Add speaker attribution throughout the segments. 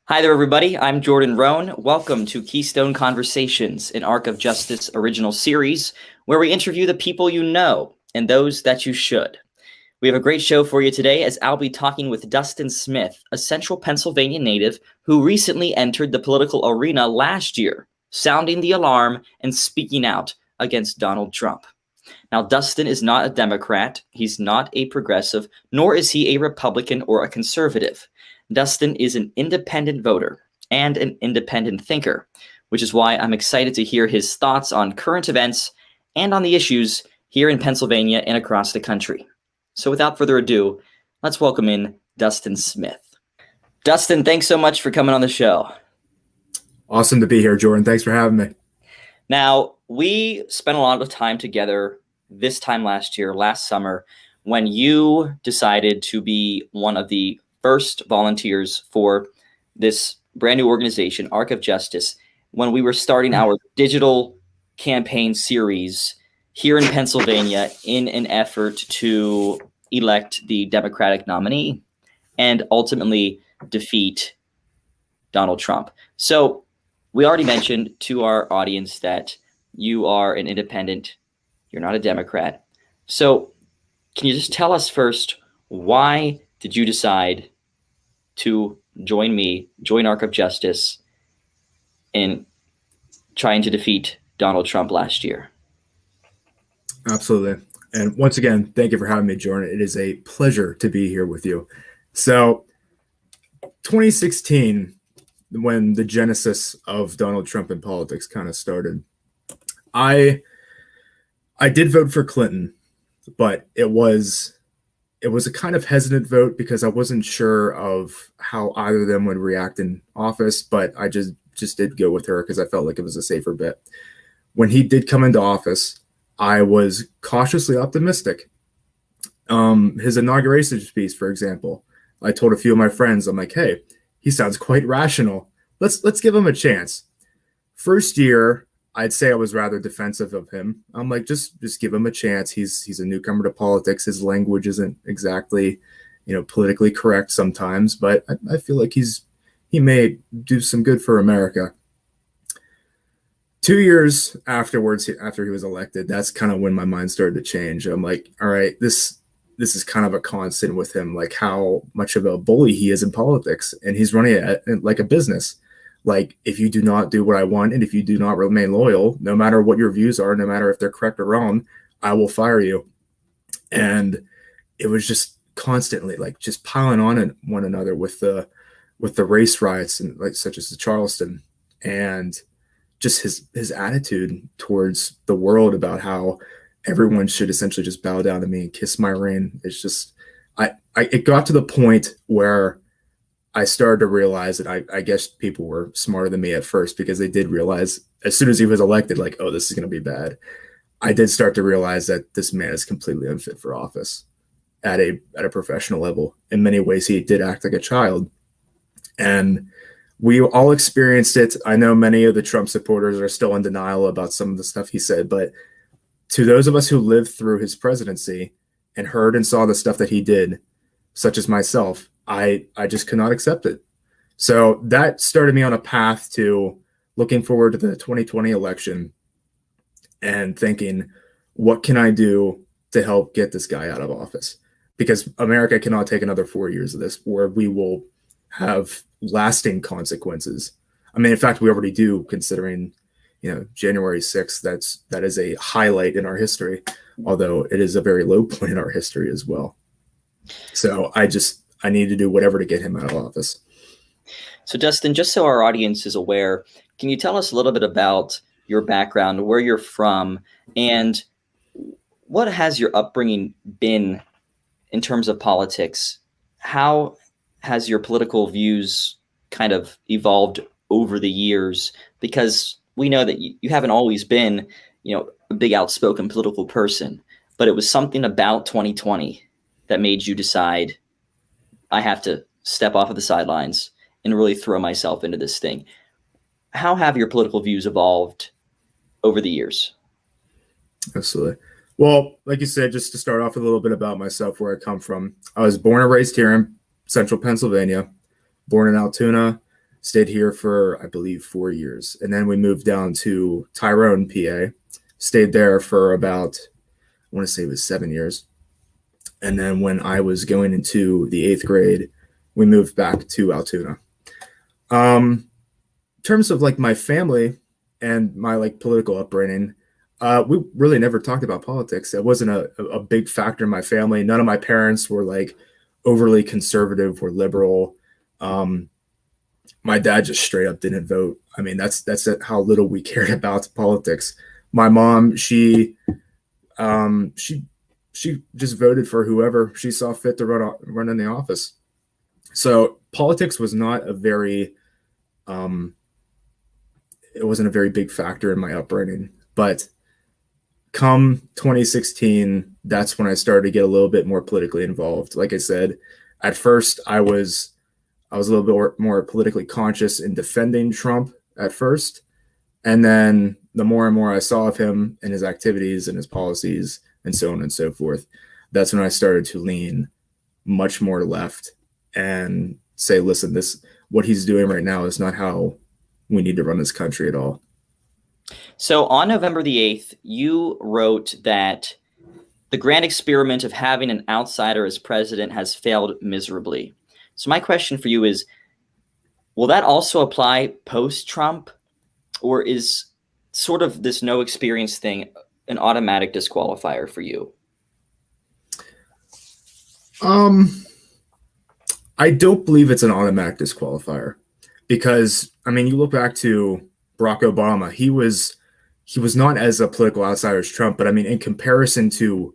Speaker 1: Hi there, everybody. I'm Jordan Rhone. Welcome to Keystone Conversations, an Arc of Justice original series where we interview the people you know and those that you should. We have a great show for you today as I'll be talking with Dustin Smith, a central Pennsylvania native who recently entered the political arena last year, sounding the alarm and speaking out against Donald Trump. Now, Dustin is not a Democrat, he's not a progressive, nor is he a Republican or a conservative. Dustin is an independent voter and an independent thinker, which is why I'm excited to hear his thoughts on current events and on the issues here in Pennsylvania and across the country. So without further ado, let's welcome in Dustin Smith. Dustin, thanks so much for coming on the show.
Speaker 2: Awesome to be here, Jordan. Thanks for having me.
Speaker 1: Now, we spent a lot of time together this time last year, last summer, when you decided to be one of the first volunteers for this brand new organization, Arc of Justice, when we were starting our digital campaign series here in Pennsylvania in an effort to elect the Democratic nominee and ultimately defeat Donald Trump. So we already mentioned to our audience that you are an independent, you're not a Democrat. So can you just tell us first, why did you decide to join Arc of Justice in trying to defeat Donald Trump last year?
Speaker 2: Absolutely. And once again, thank you for having me, Jordan. It is a pleasure to be here with you. So 2016, when the genesis of Donald Trump in politics kind of started, I did vote for Clinton, but it was a kind of hesitant vote because I wasn't sure of how either of them would react in office, but I just did go with her because I felt like it was a safer bet. When he did come into office, I was cautiously optimistic. His inauguration speech, for example, I told a few of my friends, I'm like, hey, he sounds quite rational. Let's give him a chance. First year, I'd say I was rather defensive of him. I'm like, just give him a chance. He's a newcomer to politics. His language isn't exactly, politically correct sometimes, but I feel like he may do some good for America. 2 years afterwards, after he was elected, that's kind of when my mind started to change. I'm like, all right, this is kind of a constant with him, like how much of a bully he is in politics, and he's running it like a business. Like, if you do not do what I want, and if you do not remain loyal, no matter what your views are, no matter if they're correct or wrong, I will fire you. And it was just constantly like just piling on one another with the race riots and like such as the Charleston, and just his attitude towards the world about how everyone should essentially just bow down to me and kiss my ring. It's just it got to the point where I started to realize that I guess people were smarter than me at first, because they did realize as soon as he was elected, like, oh, this is going to be bad. I did start to realize that this man is completely unfit for office at a professional level. In many ways, he did act like a child. And we all experienced it. I know many of the Trump supporters are still in denial about some of the stuff he said, but to those of us who lived through his presidency and heard and saw the stuff that he did, such as myself, I just could not accept it. So that started me on a path to looking forward to the 2020 election and thinking, what can I do to help get this guy out of office? Because America cannot take another 4 years of this where we will have lasting consequences. I mean, in fact, we already do, considering, January 6th, that is a highlight in our history, although it is a very low point in our history as well. So I need to do whatever to get him out of office.
Speaker 1: So Dustin, just so our audience is aware, can you tell us a little bit about your background, where you're from, and what has your upbringing been in terms of politics? How has your political views kind of evolved over the years? Because we know that you haven't always been, a big outspoken political person, but it was something about 2020 that made you decide, I have to step off of the sidelines and really throw myself into this thing. How have your political views evolved over the years?
Speaker 2: Absolutely. Well, like you said, just to start off with a little bit about myself, where I come from. I was born and raised here in central Pennsylvania, born in Altoona, Stayed here for, I believe, 4 years. And then we moved down to Tyrone, PA. Stayed there for about, I want to say it was 7 years. And then when I was going into the 8th grade, we moved back to Altoona. In terms of like my family and my like political upbringing, we really never talked about politics. It wasn't a big factor in my family. None of my parents were like overly conservative or liberal. My dad just straight up didn't vote. I mean, that's how little we cared about politics. My mom, she just voted for whoever she saw fit to run in the office. So politics was not a very, it wasn't a very big factor in my upbringing. But come 2016, that's when I started to get a little bit more politically involved. Like I said, at first I was a little bit more politically conscious in defending Trump at first. And then the more and more I saw of him and his activities and his policies and so on and so forth, that's when I started to lean much more left and say, listen, what he's doing right now is not how we need to run this country at all.
Speaker 1: So on November the 8th, you wrote that the grand experiment of having an outsider as president has failed miserably. So my question for you is, will that also apply post-Trump, or is sort of this no experience thing an automatic disqualifier for you?
Speaker 2: I don't believe it's an automatic disqualifier because, I mean, you look back to Barack Obama, he was not as a political outsider as Trump, but I mean, in comparison to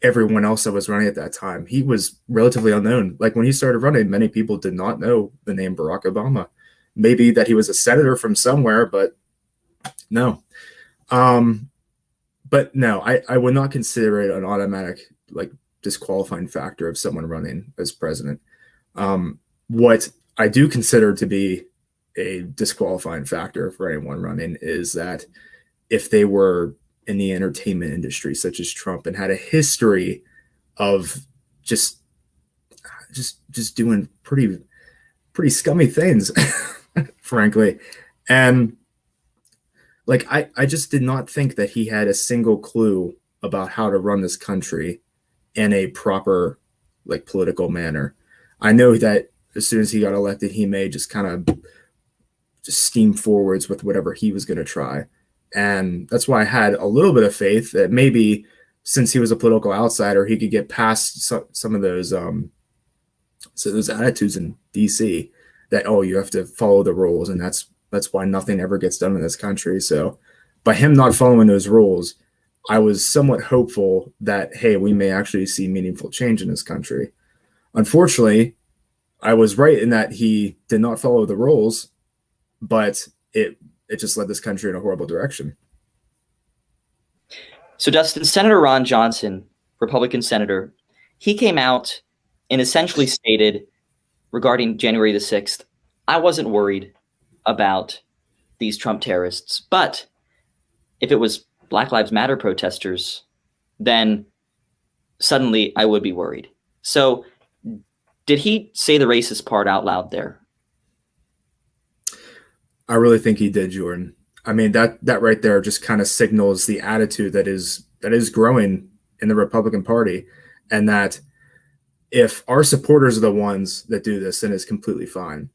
Speaker 2: everyone else that was running at that time, he was relatively unknown. Like when he started running, many people did not know the name Barack Obama. Maybe that he was a senator from somewhere, but no. But no, I would not consider it an automatic like disqualifying factor of someone running as president. What I do consider to be a disqualifying factor for anyone running is that if they were in the entertainment industry, such as Trump, and had a history of just doing pretty scummy things, frankly. And like, I just did not think that he had a single clue about how to run this country in a proper, like, political manner. I know that as soon as he got elected, he may just kind of just steam forwards with whatever he was going to try. And that's why I had a little bit of faith that maybe since he was a political outsider, he could get past some of those attitudes in DC that, oh, you have to follow the rules. And that's why nothing ever gets done in this country. So by him not following those rules, I was somewhat hopeful that, hey, we may actually see meaningful change in this country. Unfortunately, I was right in that he did not follow the rules, but it just led this country in a horrible direction.
Speaker 1: So Dustin, Senator Ron Johnson, Republican senator, he came out and essentially stated regarding January the 6th, I wasn't worried about these Trump terrorists, but if it was Black Lives Matter protesters, then suddenly I would be worried. So did he say the racist part out loud there?
Speaker 2: I really think he did, Jordan. I mean, that right there just kind of signals the attitude that is growing in the Republican Party, and that if our supporters are the ones that do this, then it's completely fine.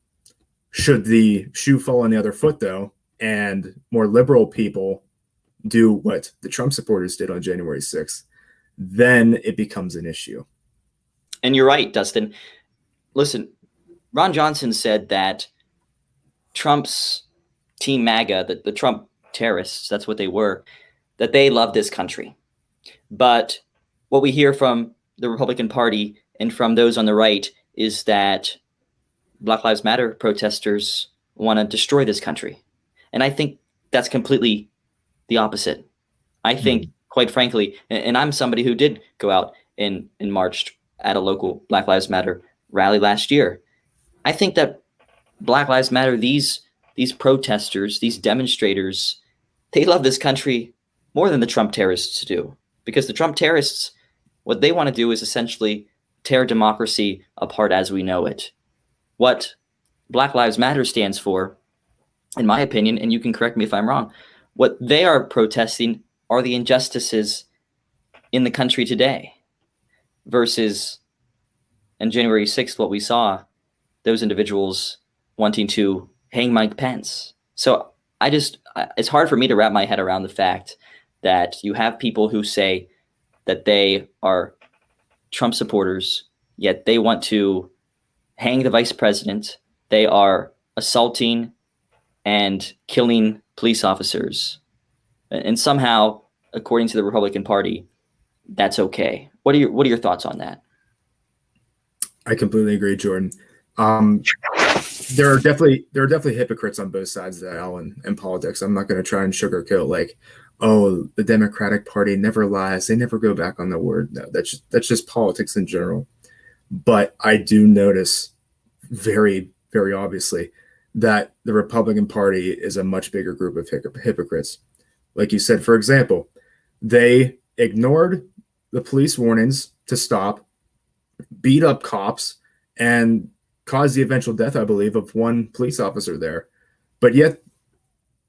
Speaker 2: Should the shoe fall on the other foot, though, and more liberal people do what the Trump supporters did on January 6th, then it becomes an issue.
Speaker 1: And you're right, Dustin. Listen, Ron Johnson said that Trump's Team MAGA, the Trump terrorists, that's what they were, that they love this country. But what we hear from the Republican Party and from those on the right is that Black Lives Matter protesters want to destroy this country. And I think that's completely the opposite. I think, quite frankly, and I'm somebody who did go out and marched at a local Black Lives Matter rally last year. I think that Black Lives Matter, these protesters, these demonstrators, they love this country more than the Trump terrorists do. Because the Trump terrorists, what they want to do is essentially tear democracy apart as we know it. What Black Lives Matter stands for, in my opinion, and you can correct me if I'm wrong, what they are protesting are the injustices in the country today versus on January 6th, what we saw, those individuals wanting to hang Mike Pence. So it's hard for me to wrap my head around the fact that you have people who say that they are Trump supporters, yet they want to hang the vice president. They are assaulting and killing police officers. And somehow, according to the Republican Party, that's okay. What are your thoughts on that?
Speaker 2: I completely agree, Jordan. There are definitely hypocrites on both sides of the aisle in politics. I'm not going to try and sugarcoat like, oh, the Democratic Party never lies. They never go back on their word. No, that's just politics in general. But I do notice very, very obviously that the Republican Party is a much bigger group of hypocrites. Like you said, for example, they ignored the police warnings to stop, beat up cops, and caused the eventual death, I believe, of one police officer there. But yet,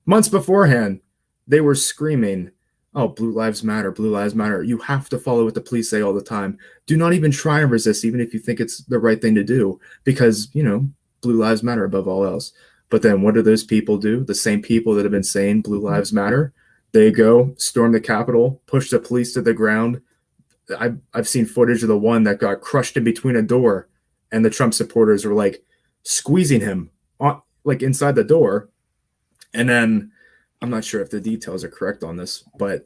Speaker 2: months beforehand, they were screaming, oh, Blue Lives Matter, Blue Lives Matter. You have to follow what the police say all the time. Do not even try and resist, even if you think it's the right thing to do, because, Blue Lives Matter above all else. But then what do those people do? The same people that have been saying Blue Lives Matter, they go storm the Capitol, push the police to the ground. I've seen footage of the one that got crushed in between a door, and the Trump supporters were like squeezing him like inside the door. And then I'm not sure if the details are correct on this, but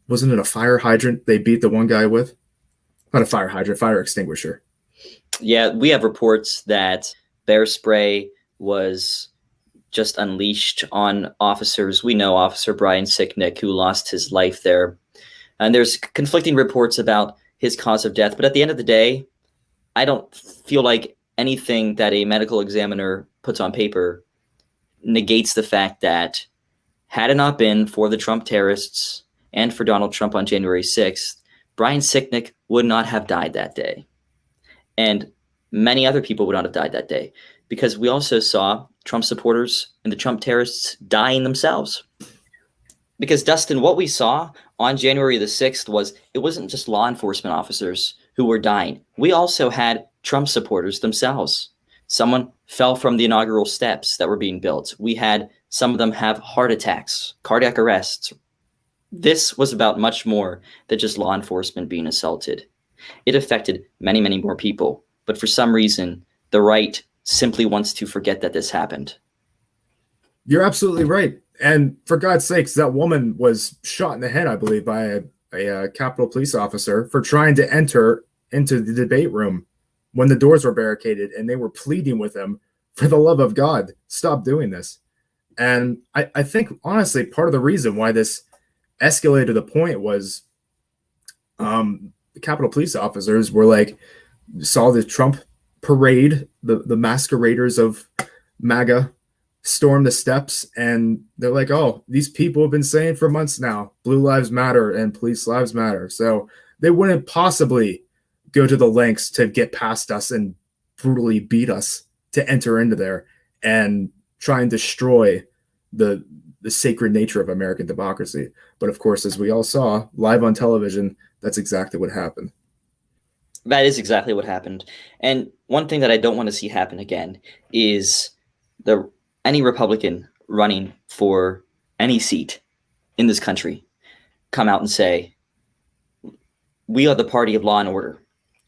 Speaker 2: wasn't it a fire hydrant they beat the one guy with? Not a fire hydrant, fire extinguisher.
Speaker 1: Yeah, we have reports that bear spray was just unleashed on officers. We know Officer Brian Sicknick, who lost his life there. And there's conflicting reports about his cause of death. But at the end of the day, I don't feel like anything that a medical examiner puts on paper negates the fact that had it not been for the Trump terrorists and for Donald Trump on January 6th, Brian Sicknick would not have died that day. And many other people would not have died that day, because we also saw Trump supporters and the Trump terrorists dying themselves. Because, Dustin, what we saw on January the 6th it wasn't just law enforcement officers who were dying. We also had Trump supporters themselves. Someone fell from the inaugural steps that were being built. We had some of them have heart attacks, cardiac arrests. This was about much more than just law enforcement being assaulted. It affected many, many more people. But for some reason, the right simply wants to forget that this happened.
Speaker 2: You're absolutely right. And for God's sakes, that woman was shot in the head, I believe, by a Capitol police officer for trying to enter into the debate room when the doors were barricaded, and they were pleading with him, for the love of God, stop doing this. And I think, honestly, part of the reason why this escalated to the point was the Capitol police officers were like, saw the Trump parade, the masqueraders of MAGA storm the steps, and they're like, oh, these people have been saying for months now, Blue Lives Matter and Police Lives Matter. So they wouldn't possibly go to the lengths to get past us and brutally beat us to enter into there and try and destroy the sacred nature of American democracy. But of course, as we all saw live on television, that's exactly what happened.
Speaker 1: That is exactly what happened. And one thing that I don't want to see happen again is any Republican running for any seat in this country come out and say, we are the party of law and order.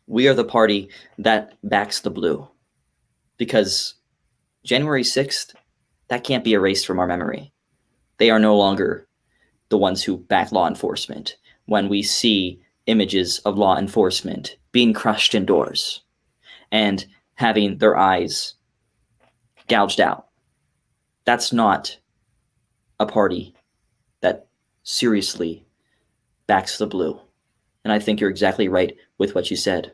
Speaker 1: We are the party that backs the blue. Because January 6th, that can't be erased from our memory. They are no longer the ones who back law enforcement when we see images of law enforcement being crushed indoors and having their eyes gouged out. That's not a party that seriously backs the blue. And I think you're exactly right with what you said.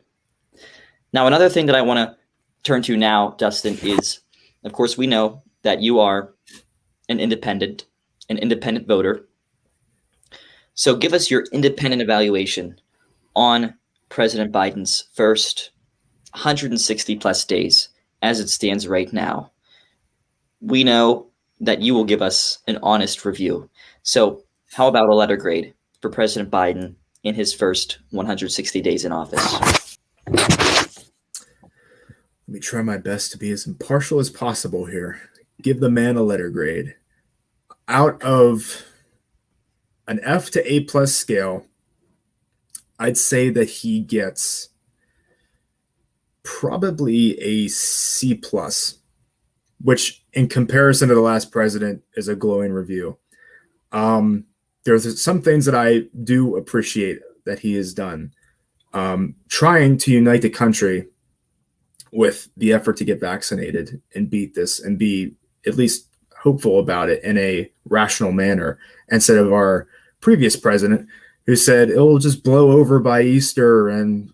Speaker 1: Now, another thing that I want to turn to now, Dustin, is, of course, we know that you are an independent voter. So give us your independent evaluation on President Biden's first 160 plus days as it stands right now. we know that you will give us an honest review. So how about a letter grade for President Biden in his first 160 days in office?
Speaker 2: Let me try my best to be as impartial as possible here. Give the man a letter grade. Out of an F to A plus scale, I'd say that he gets probably a C plus, which in comparison to the last president is a glowing review. There's some things that I do appreciate that he has done. Trying to unite the country with the effort to get vaccinated and beat this and be at least hopeful about it in a rational manner, instead of our previous president who said it'll just blow over by Easter, and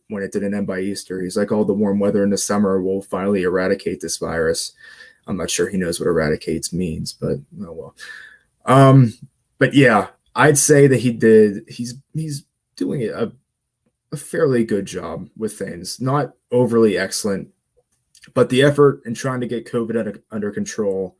Speaker 2: when it didn't end by Easter, he's like, oh, the warm weather in the summer will finally eradicate this virus. I'm not sure he knows what eradicates means, but oh well. But yeah, I'd say that he's doing a fairly good job with things. Not overly excellent, but the effort in trying to get COVID under control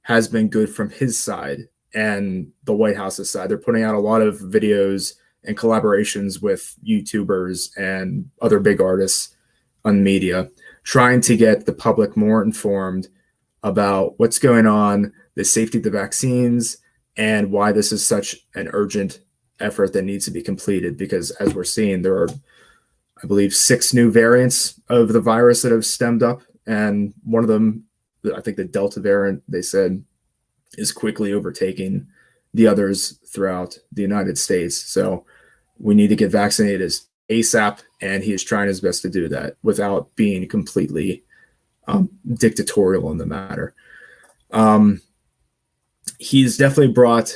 Speaker 2: has been good from his side and the White House's side. They're putting out a lot of videos and collaborations with YouTubers and other big artists on media, trying to get the public more informed about what's going on, the safety of the vaccines, and why this is such an urgent effort that needs to be completed. Because as we're seeing, there are, I believe, 6 new variants of the virus that have stemmed up. And one of them, I think the Delta variant, they said, is quickly overtaking the others throughout the United States. So we need to get vaccinated ASAP, and he is trying his best to do that without being completely dictatorial in the matter. He's definitely brought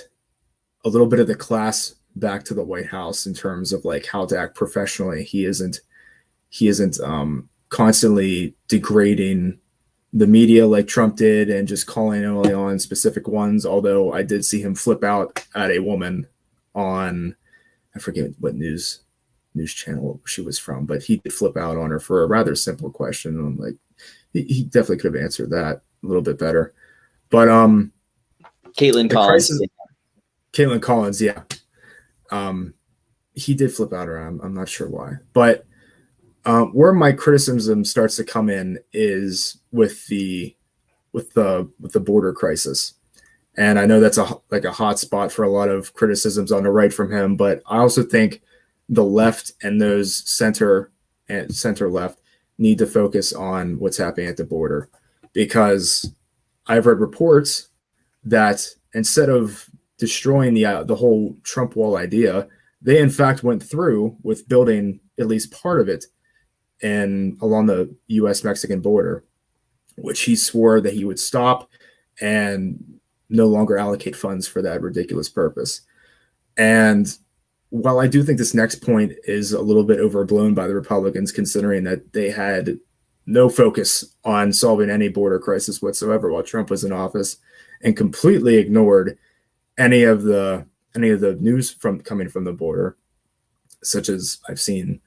Speaker 2: a little bit of the class back to the White House in terms of like how to act professionally. He isn't constantly degrading the media like Trump did and just calling only on specific ones. Although I did see him flip out at a woman on, I forget what news channel she was from, but he did flip out on her for a rather simple question. I'm like, he definitely could have answered that a little bit better. But
Speaker 1: Caitlin
Speaker 2: Collins, yeah. He did flip out around. I'm not sure why, but where my criticism starts to come in is with the border crisis. And I know that's a hot spot for a lot of criticisms on the right from him, but I also think the left and those center left need to focus on what's happening at the border, because I've read reports that instead of destroying the whole Trump wall idea, they in fact went through with building at least part of it and along the U.S.-Mexican border, which he swore that he would stop and no longer allocate funds for that ridiculous purpose. And while I do think this next point is a little bit overblown by the Republicans, considering that they had no focus on solving any border crisis whatsoever while Trump was in office, and completely ignored any of the news coming from the border, such as I've seen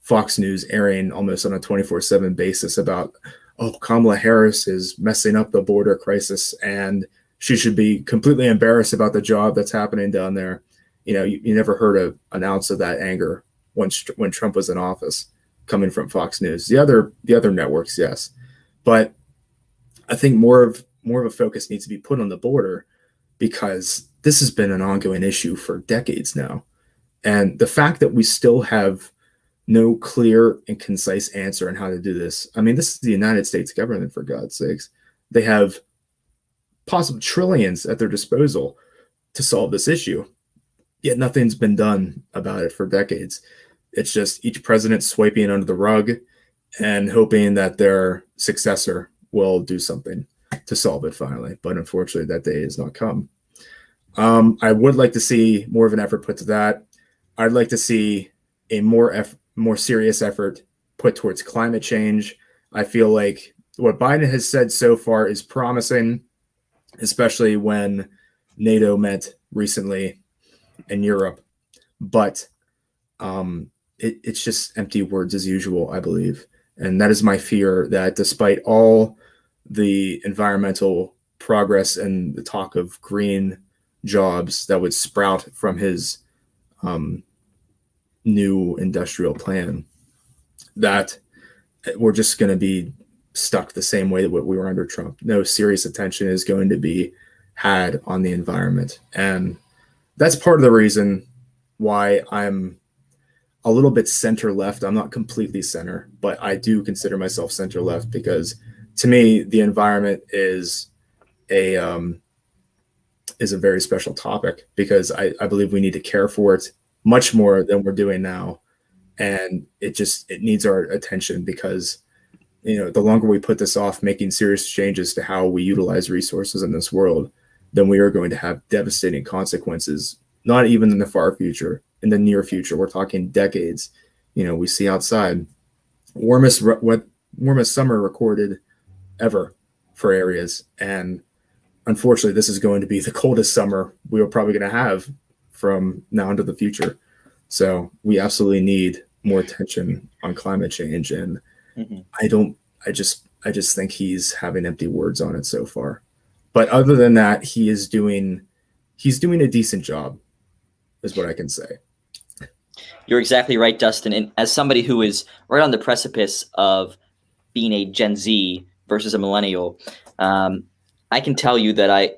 Speaker 2: Fox News airing almost on a 24/7 basis about, oh, Kamala Harris is messing up the border crisis and she should be completely embarrassed about the job that's happening down there. You know, you never heard an ounce of that anger when Trump was in office coming from Fox News. The other networks, yes, but I think more of a focus needs to be put on the border, because this has been an ongoing issue for decades now. And the fact that we still have no clear and concise answer on how to do this. I mean, this is the United States government, for God's sakes. They have possible trillions at their disposal to solve this issue, yet nothing's been done about it for decades. It's just each president swiping under the rug and hoping that their successor will do something to solve it finally. But unfortunately, that day has not come. I would like to see more of an effort put to that. I'd like to see a more serious effort put towards climate change. I feel like what Biden has said so far is promising, especially when NATO met recently in Europe. But it's just empty words as usual, I believe. And that is my fear, that despite all the environmental progress and the talk of green jobs that would sprout from his new industrial plan, that we're just going to be stuck the same way that we were under Trump. No serious attention is going to be had on the environment. And that's part of the reason why I'm a little bit center left. I'm not completely center, but I do consider myself center left, because to me, the environment is a very special topic, because I believe we need to care for it much more than we're doing now. And it needs our attention, because, the longer we put this off making serious changes to how we utilize resources in this world, then we are going to have devastating consequences, not even in the far future, in the near future. We're talking decades. We see outside warmest summer recorded ever for areas. And unfortunately, this is going to be the coldest summer we are probably going to have from now into the future. So we absolutely need more attention on climate change. And I just think he's having empty words on it so far. But other than that, he's doing a decent job, is what I can say.
Speaker 1: You're exactly right, Dustin. And as somebody who is right on the precipice of being a Gen Z versus a millennial, I can tell you that I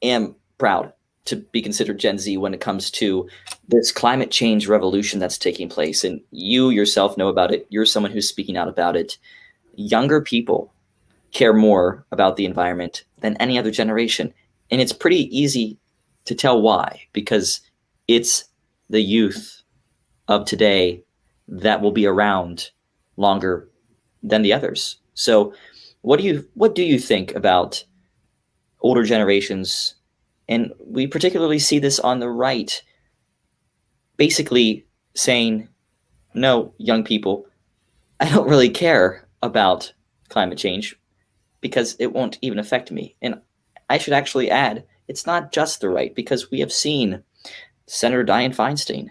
Speaker 1: am proud to be considered Gen Z when it comes to this climate change revolution that's taking place. And you yourself know about it. You're someone who's speaking out about it. Younger people care more about the environment than any other generation. And it's pretty easy to tell why, because it's the youth of today that will be around longer than the others. So what do you think about older generations? And we particularly see this on the right, basically saying, no, young people, I don't really care about climate change because it won't even affect me. And I should actually add, it's not just the right, because we have seen Senator Dianne Feinstein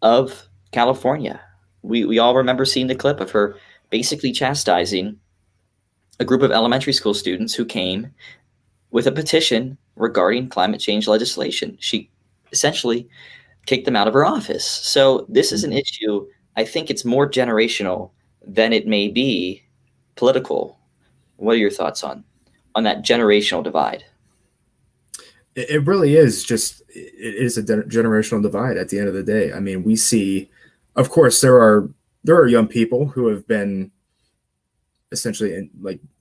Speaker 1: of California. We all remember seeing the clip of her basically chastising a group of elementary school students who came with a petition regarding climate change legislation. She essentially kicked them out of her office. So this is an issue. I think it's more generational than it may be political. What are your thoughts on that generational divide?
Speaker 2: It really is it is a generational divide at the end of the day. I mean, we see, of course, there are young people who have been essentially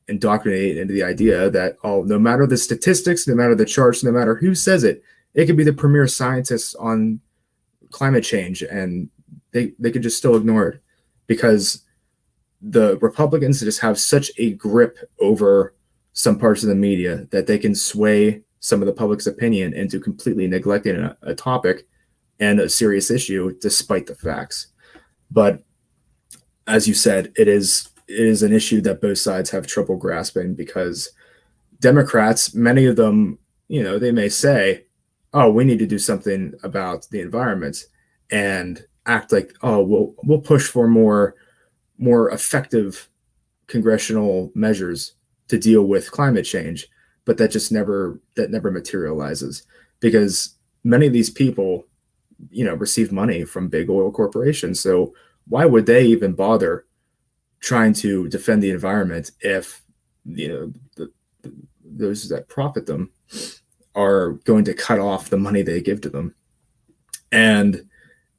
Speaker 2: indoctrinated into the idea that, no matter the statistics, no matter the charts, no matter who says it, it could be the premier scientists on climate change, and they could just still ignore it, because the Republicans just have such a grip over some parts of the media that they can sway some of the public's opinion into completely neglecting a topic and a serious issue despite the facts. But as you said, it is an issue that both sides have trouble grasping, because Democrats, many of them, they may say, oh, we need to do something about the environment, and act like, oh, we'll push for more effective congressional measures to deal with climate change. But that never materializes, because many of these people, receive money from big oil corporations. So why would they even bother trying to defend the environment if, those that profit them are going to cut off the money they give to them? And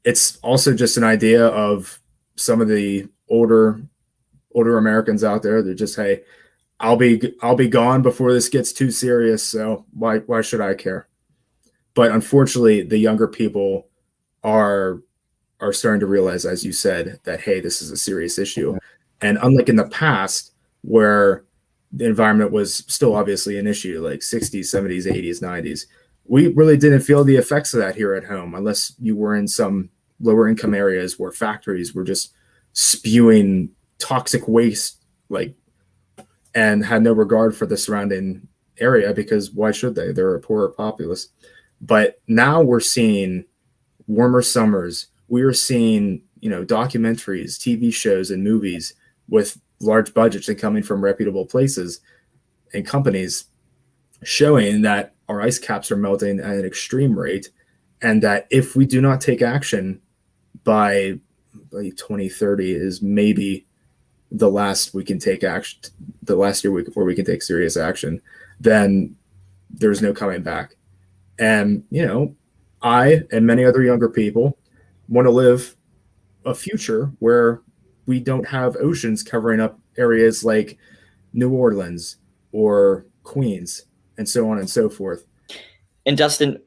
Speaker 2: it's also just an idea of some of the older Americans out there. They're just, hey, I'll be gone before this gets too serious, so why should I care? But unfortunately, the younger people are starting to realize, as you said, that, hey, this is a serious issue. And unlike in the past, where the environment was still obviously an issue, like 60s, 70s, 80s, 90s, we really didn't feel the effects of that here at home, unless you were in some lower income areas where factories were just spewing toxic waste, and had no regard for the surrounding area, because why should they? They're a poorer populace. But now we're seeing warmer summers. We are seeing, documentaries, TV shows, and movies with large budgets and coming from reputable places, and companies showing that our ice caps are melting at an extreme rate, and that if we do not take action by 2030 is maybe the last we can take action, the last year where we can take serious action, then there's no coming back. And, you know, I and many other younger people want to live a future where we don't have oceans covering up areas like New Orleans or Queens and so on and so forth.
Speaker 1: And Dustin,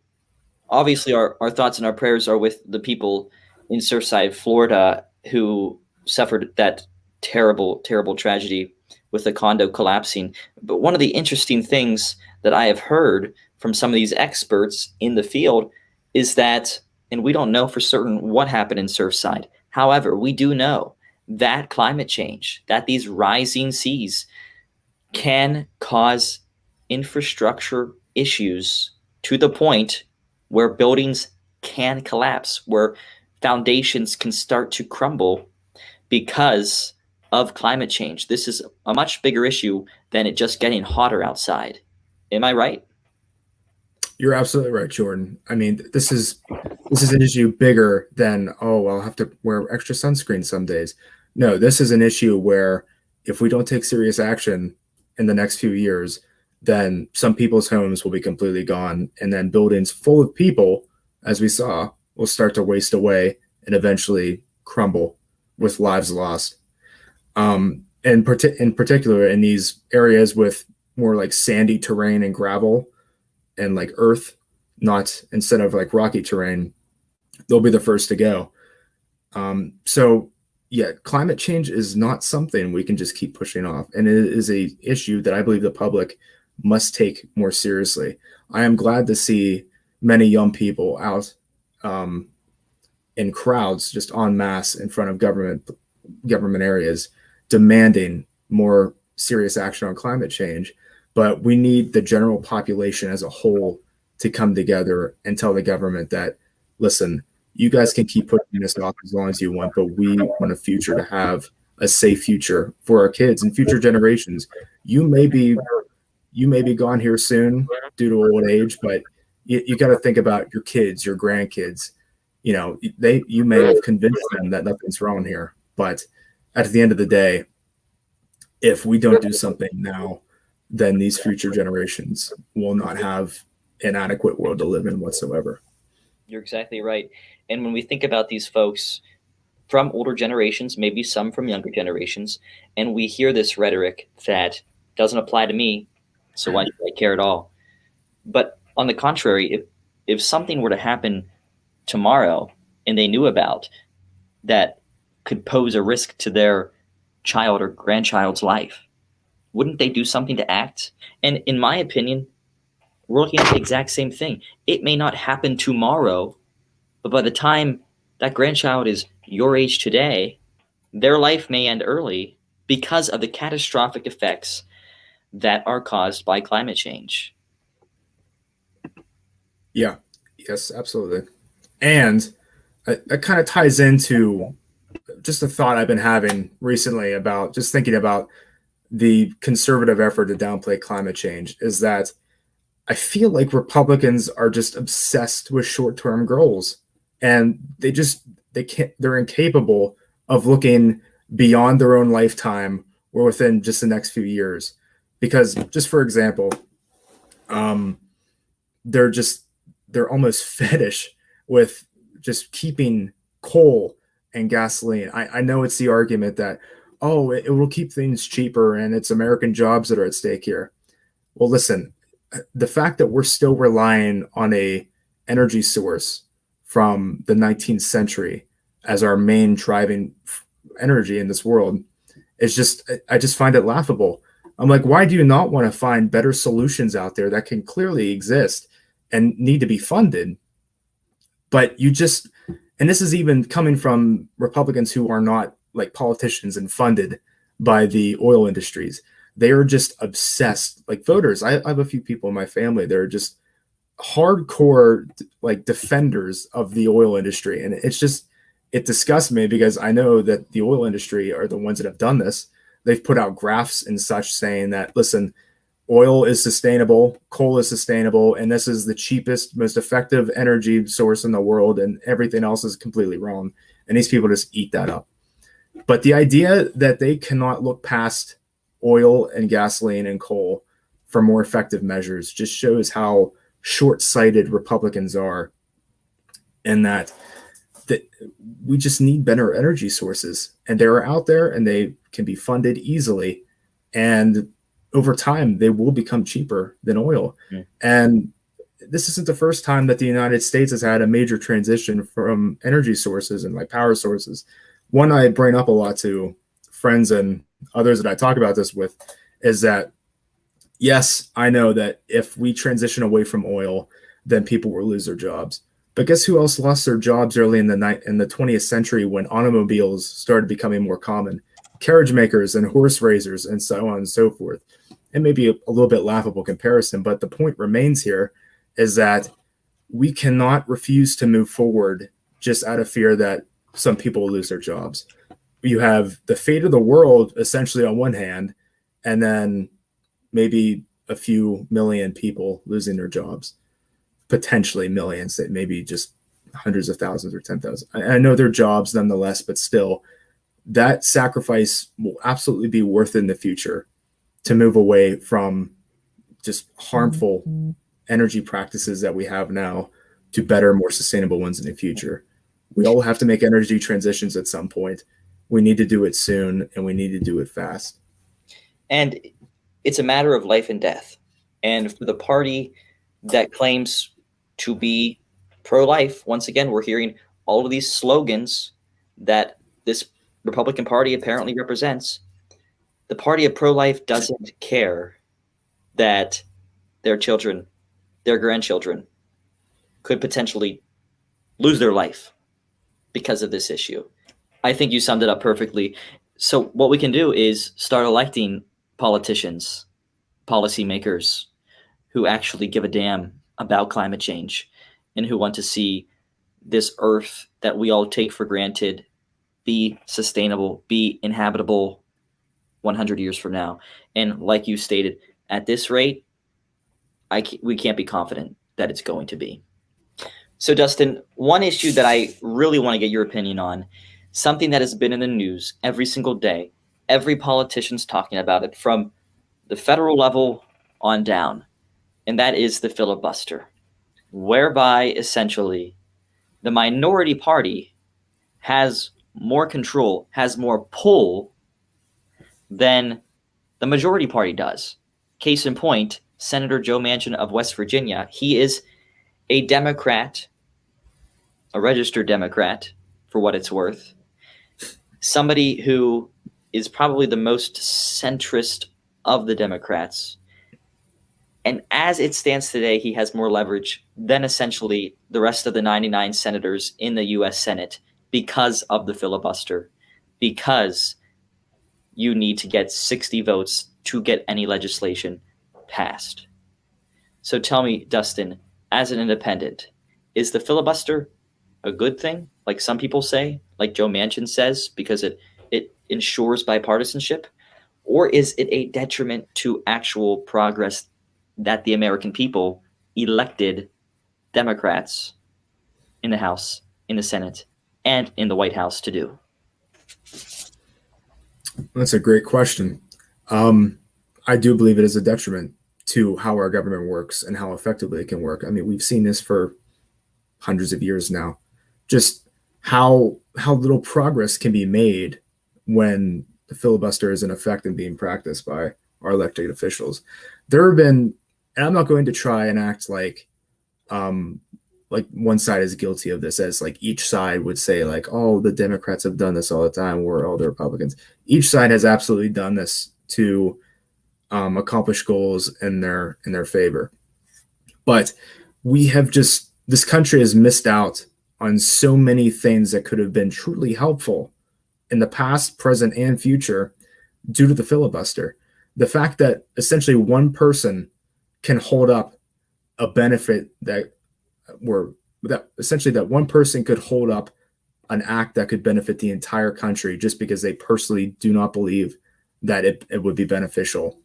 Speaker 1: obviously our thoughts and our prayers are with the people in Surfside, Florida, who suffered that terrible, terrible tragedy with the condo collapsing. But one of the interesting things that I have heard from some of these experts in the field is that, and we don't know for certain what happened in Surfside. However, we do know that climate change, that these rising seas can cause infrastructure issues to the point where buildings can collapse, where foundations can start to crumble because of climate change. This is a much bigger issue than it just getting hotter outside. Am I right?
Speaker 2: You're absolutely right, Jordan. I mean, this is an issue bigger than, oh, I'll have to wear extra sunscreen some days. No, this is an issue where if we don't take serious action in the next few years, then some people's homes will be completely gone, and then buildings full of people, as we saw, will start to waste away and eventually crumble with lives lost. And in particular, in these areas with more like sandy terrain and gravel and like earth, not instead of like rocky terrain, they'll be the first to go. So yeah, climate change is not something we can just keep pushing off. And it is a issue that I believe the public must take more seriously. I am glad to see many young people out in crowds, just en masse in front of government areas, demanding more serious action on climate change. But we need the general population as a whole to come together and tell the government that, listen, you guys can keep putting this off as long as you want, but we want a future to have a safe future for our kids and future generations. You may be gone here soon due to old age, but you got to think about your kids, your grandkids. You know, you may have convinced them that nothing's wrong here, but at the end of the day, if we don't do something now, then these future generations will not have an adequate world to live in whatsoever.
Speaker 1: You're exactly right. And when we think about these folks from older generations, maybe some from younger generations, and we hear this rhetoric that doesn't apply to me, so why should I care at all? But on the contrary, if something were to happen tomorrow and they knew about that could pose a risk to their child or grandchild's life, wouldn't they do something to act? And in my opinion, we're looking at the exact same thing. It may not happen tomorrow, but by the time that grandchild is your age today, their life may end early because of the catastrophic effects that are caused by climate change.
Speaker 2: Yeah, yes, absolutely. And that kind of ties into just a thought I've been having recently about just thinking about the conservative effort to downplay climate change, is that I feel like Republicans are just obsessed with short-term goals, and they're incapable of looking beyond their own lifetime or within just the next few years. Because just for example, they're almost fetish with just keeping coal and gasoline. I know it's the argument that, oh, it will keep things cheaper and it's American jobs that are at stake here. Well, listen, the fact that we're still relying on a energy source from the 19th century as our main driving energy in this world is just, I just find it laughable. I'm like, why do you not want to find better solutions out there that can clearly exist and need to be funded? But you just, and this is even coming from Republicans who are not like politicians and funded by the oil industries. They are just obsessed, like voters. I have a few people in my family. They're just hardcore, like defenders of the oil industry. And it disgusts me because I know that the oil industry are the ones that have done this. They've put out graphs and such saying that, listen, oil is sustainable, coal is sustainable, and this is the cheapest, most effective energy source in the world, and everything else is completely wrong. And these people just eat that up. But the idea that they cannot look past oil and gasoline and coal for more effective measures just shows how short-sighted Republicans are, and that we just need better energy sources, and they're out there and they can be funded easily, and over time they will become cheaper than oil. And this isn't the first time that the United States has had a major transition from energy sources and like power sources. One I bring up a lot to friends and others that I talk about this with is that, yes, I know that if we transition away from oil, then people will lose their jobs. But guess who else lost their jobs early in the 20th century when automobiles started becoming more common? Carriage makers and horse raisers and so on and so forth. It may be a little bit laughable comparison, but the point remains here is that we cannot refuse to move forward just out of fear that some people will lose their jobs. You have the fate of the world essentially on one hand, and then maybe a few million people losing their jobs. Potentially millions, that maybe just hundreds of thousands or 10,000. I know they're jobs nonetheless, but still, that sacrifice will absolutely be worth it in the future to move away from just harmful energy practices that we have now to better, more sustainable ones in the future. We all have to make energy transitions at some point. We need to do it soon, and we need to do it fast.
Speaker 1: And it's a matter of life and death. And for the party that claims to be pro-life, once again, we're hearing all of these slogans that this Republican Party apparently represents. The party of pro-life doesn't care that their children, their grandchildren, could potentially lose their life because of this issue. I think you summed it up perfectly. So what we can do is start electing politicians, policymakers who actually give a damn about climate change and who want to see this earth that we all take for granted be sustainable, be inhabitable 100 years from now. And like you stated, at this rate, we can't be confident that it's going to be. So Dustin, one issue that I really want to get your opinion on, something that has been in the news every single day, every politician's talking about it from the federal level on down, and that is the filibuster, whereby essentially the minority party has more control, has more pull than the majority party does. Case in point, Senator Joe Manchin of West Virginia, he is a Democrat, a registered Democrat for what it's worth, somebody who is probably the most centrist of the Democrats. And as it stands today, he has more leverage than essentially the rest of the 99 senators in the U.S. Senate because of the filibuster, because you need to get 60 votes to get any legislation passed. So tell me, Dustin, as an independent, is the filibuster a good thing, like some people say, like Joe Manchin says, because it ensures bipartisanship? Or is it a detriment to actual progress that the American people elected Democrats in the House, in the Senate, and in the White House to do?
Speaker 2: That's a great question. I do believe it is a detriment to how our government works and how effectively it can work. I mean, we've seen this for hundreds of years now. Just how little progress can be made when the filibuster is in effect and being practiced by our elected officials. There have been, and I'm not going to try and act like one side is guilty of this, as like each side would say like, oh, the Democrats have done this all the time, or all the Republicans. Each side has absolutely done this to accomplish goals in their favor. But this country has missed out on so many things that could have been truly helpful in the past, present, and future due to the filibuster. The fact that essentially one person can hold up a benefit that one person could hold up an act that could benefit the entire country just because they personally do not believe that it would be beneficial.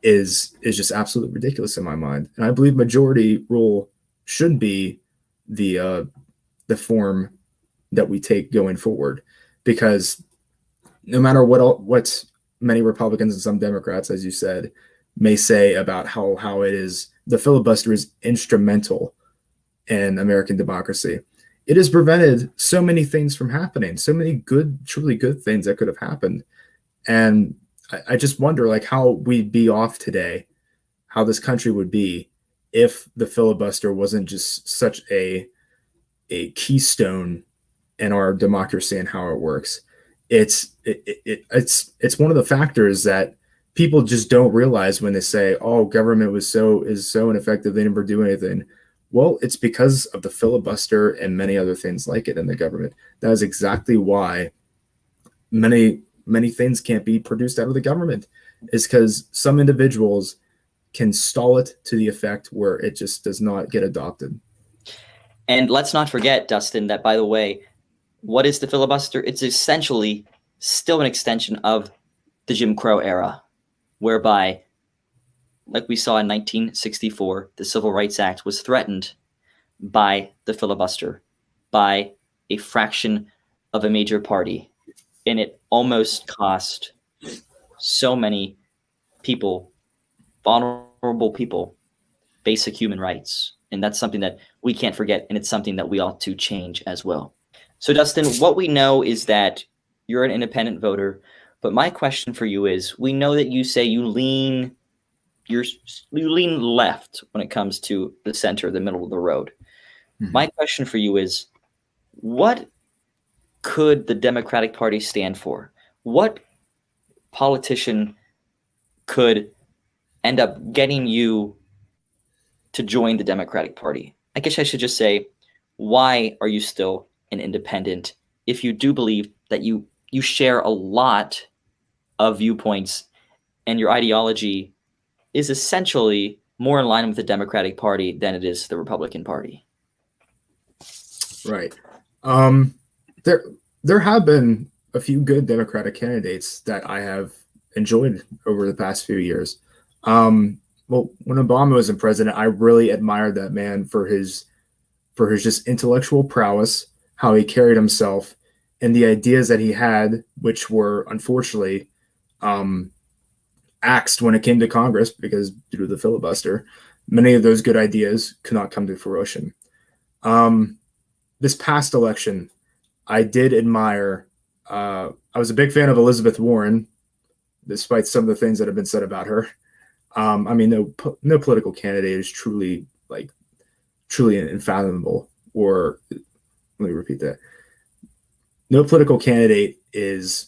Speaker 2: is just absolutely ridiculous in my mind. And I believe majority rule should be the form that we take going forward, because no matter what many Republicans and some Democrats, as you said, may say about how it is, the filibuster is instrumental in American democracy. It has prevented so many things from happening, so many good, truly good things that could have happened. And I just wonder, like, how we'd be off today, how this country would be if the filibuster wasn't just such a keystone in our democracy and how it works. It's one of the factors that people just don't realize when they say, "Oh, government is so ineffective; they never do anything." Well, it's because of the filibuster and many other things like it in the government. That is exactly why many things can't be produced out of the government, is because some individuals can stall it to the effect where it just does not get adopted.
Speaker 1: And let's not forget, Dustin, that, by the way, what is the filibuster? It's essentially still an extension of the Jim Crow era, whereby, like we saw in 1964, the Civil Rights Act was threatened by the filibuster, by a fraction of a major party. And it almost cost so many people, vulnerable people, basic human rights. And that's something that we can't forget, and it's something that we ought to change as well. So, Dustin, what we know is that you're an independent voter, but my question for you is, we know that you say you lean left when it comes to the center, the middle of the road. Mm-hmm. My question for you is, what could the Democratic Party stand for? What politician could end up getting you to join the Democratic Party? I guess I should just say, why are you still an independent if you do believe that you share a lot of viewpoints and your ideology is essentially more in line with the Democratic Party than it is the Republican Party?
Speaker 2: Right. There have been a few good Democratic candidates that I have enjoyed over the past few years. Well, when Obama was in president, I really admired that man for his just intellectual prowess, how he carried himself, and the ideas that he had, which were unfortunately axed when it came to Congress because due to the filibuster, many of those good ideas could not come to fruition. This past election, I did admire. I was a big fan of Elizabeth Warren, despite some of the things that have been said about her. I mean, no political candidate is truly unfathomable. Or let me repeat that: no political candidate is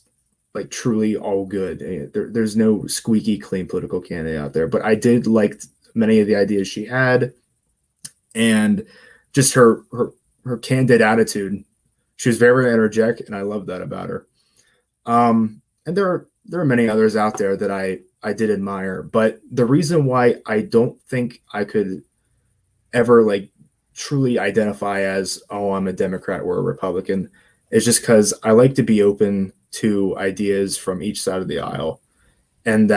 Speaker 2: like truly all good. There's no squeaky clean political candidate out there. But I did like many of the ideas she had, and just her candid attitude. She was very energetic, and I love that about her. And there are many others out there that I did admire, but the reason why I don't think I could ever like truly identify as, oh, I'm a Democrat or a Republican, is just because I like to be open to ideas from each side of the aisle. And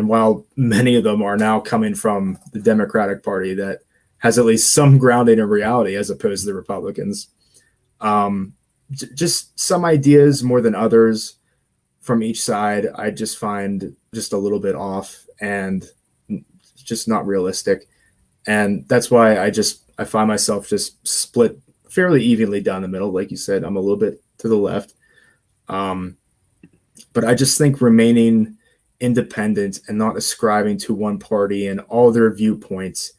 Speaker 2: while many of them are now coming from the Democratic Party that has at least some grounding in reality as opposed to the Republicans, just some ideas more than others from each side, I just find just a little bit off and just not realistic. And that's why I find myself just split fairly evenly down the middle. Like you said, I'm a little bit to the left. But I just think remaining independent and not ascribing to one party and all their viewpoints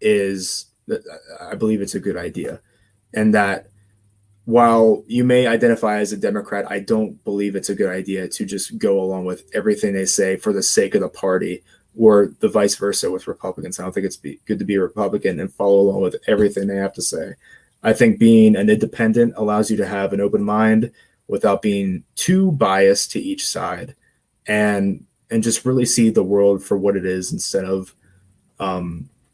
Speaker 2: I believe it's a good idea. And that while you may identify as a Democrat, I don't believe it's a good idea to just go along with everything they say for the sake of the party, or the vice versa with Republicans. I don't think it's good to be a Republican and follow along with everything they have to say. I think being an independent allows you to have an open mind without being too biased to each side, and just really see the world for what it is instead of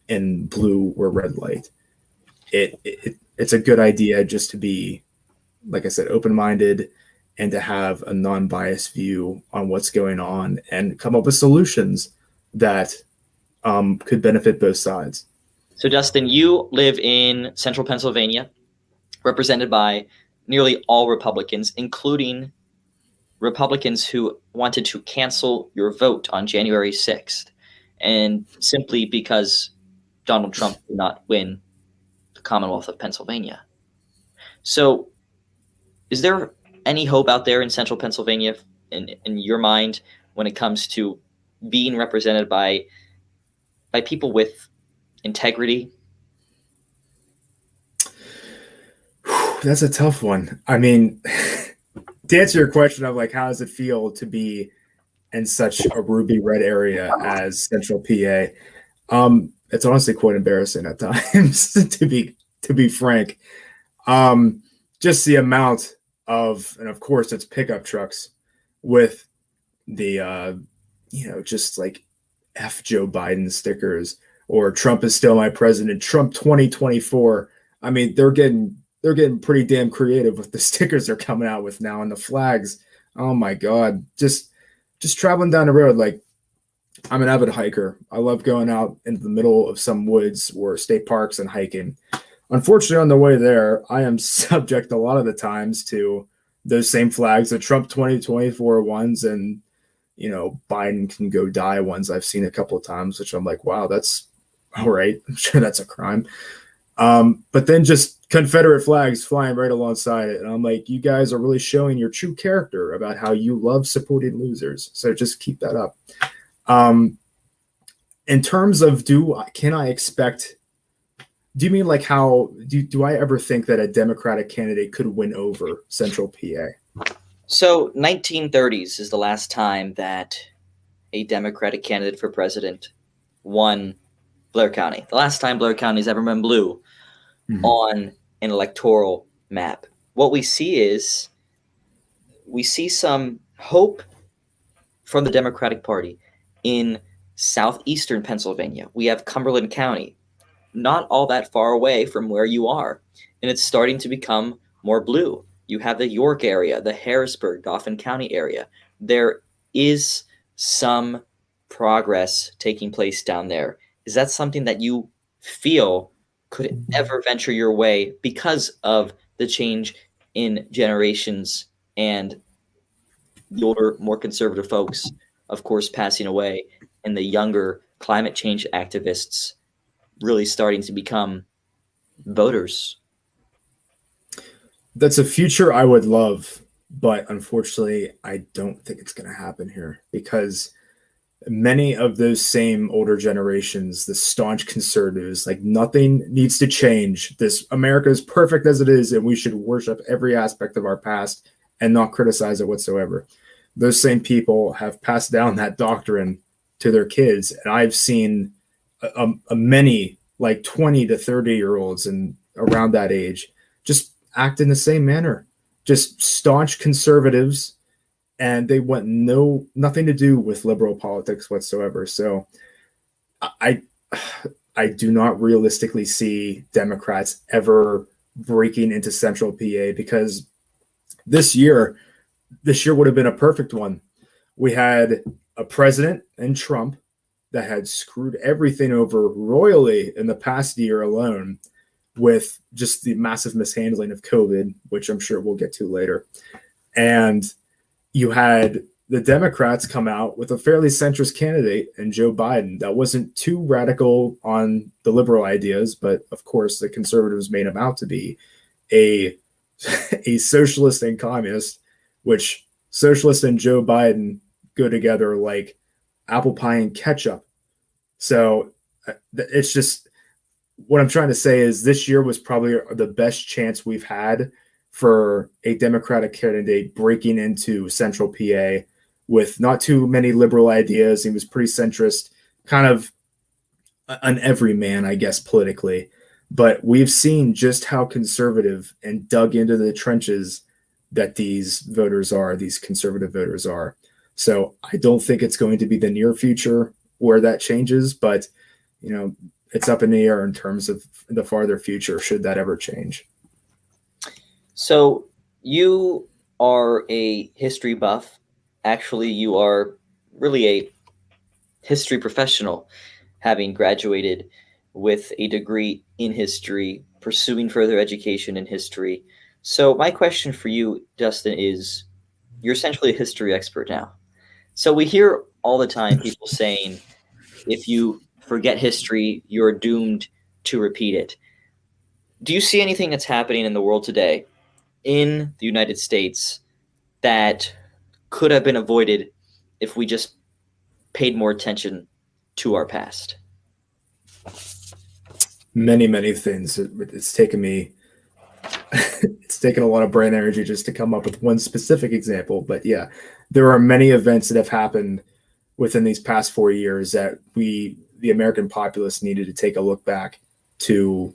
Speaker 2: in blue or red light. It's a good idea just to be, like I said, open-minded and to have a non-biased view on what's going on and come up with solutions that could benefit both sides.
Speaker 1: So, Dustin, you live in central Pennsylvania, represented by nearly all Republicans, including Republicans who wanted to cancel your vote on January 6th, and simply because Donald Trump did not win the Commonwealth of Pennsylvania. So, is there any hope out there in central Pennsylvania in your mind when it comes to being represented by people with integrity?
Speaker 2: That's a tough one. I mean, to answer your question of like, how does it feel to be in such a ruby red area as central PA? It's honestly quite embarrassing at times, to be frank. Just the amount of, and of course it's pickup trucks with the, just like F Joe Biden stickers, or Trump is still my president, Trump 2024. I mean, they're getting pretty damn creative with the stickers they're coming out with now, and the flags. Oh my God. Just traveling down the road. Like, I'm an avid hiker. I love going out into the middle of some woods or state parks and hiking. Unfortunately, on the way there, I am subject a lot of the times to those same flags, the Trump 2024 ones, and, Biden can go die ones I've seen a couple of times, which I'm like, wow, that's all right. I'm sure that's a crime. But then just Confederate flags flying right alongside it. And I'm like, you guys are really showing your true character about how you love supporting losers. So just keep that up. In terms of can I expect, do you mean like how, do I ever think that a Democratic candidate could win over central PA?
Speaker 1: So 1930s is the last time that a Democratic candidate for president won Blair County. The last time Blair County's ever been blue on an electoral map. What we see some hope from the Democratic Party in southeastern Pennsylvania. We have Cumberland County, not all that far away from where you are, and it's starting to become more blue. You have the York area, the Harrisburg, Dauphin County area. There is some progress taking place down there. Is that something that you feel could ever venture your way because of the change in generations and the older, more conservative folks, of course, passing away, and the younger climate change activists really starting to become voters?
Speaker 2: That's a future I would love, but unfortunately, I don't think it's going to happen here, because many of those same older generations, the staunch conservatives, like, nothing needs to change. This America is perfect as it is, and we should worship every aspect of our past and not criticize it whatsoever. Those same people have passed down that doctrine to their kids, and I've seen a many like 20 to 30-year-olds and around that age just act in the same manner, just staunch conservatives, and they want nothing to do with liberal politics whatsoever. So I do not realistically see Democrats ever breaking into central PA, because this year would have been a perfect one. We had a president in Trump that had screwed everything over royally in the past year alone, with just the massive mishandling of COVID, which I'm sure we'll get to later. And you had the Democrats come out with a fairly centrist candidate in Joe Biden that wasn't too radical on the liberal ideas, but of course the conservatives made him out to be a socialist and communist, which socialist and Joe Biden go together like apple pie and ketchup. So it's just, what I'm trying to say is this year was probably the best chance we've had for a Democratic candidate breaking into central PA with not too many liberal ideas. He was pretty centrist, kind of an everyman, I guess, politically. But we've seen just how conservative and dug into the trenches that these voters are, these conservative voters are. So I don't think it's going to be the near future where that changes, but, it's up in the air in terms of the farther future, should that ever change.
Speaker 1: So you are a history buff. Actually, you are really history professional, having graduated with a degree in history, pursuing further education in history. So my question for you, Dustin, is you're essentially a history expert now. So we hear all the time people saying, if you forget history, you're doomed to repeat it. Do you see anything that's happening in the world today, in the United States, that could have been avoided if we just paid more attention to our past?
Speaker 2: Many things. It's taken me it's taken a lot of brain energy just to come up with one specific example, but yeah, there are many events that have happened within these past 4 years that the American populace, needed to take a look back to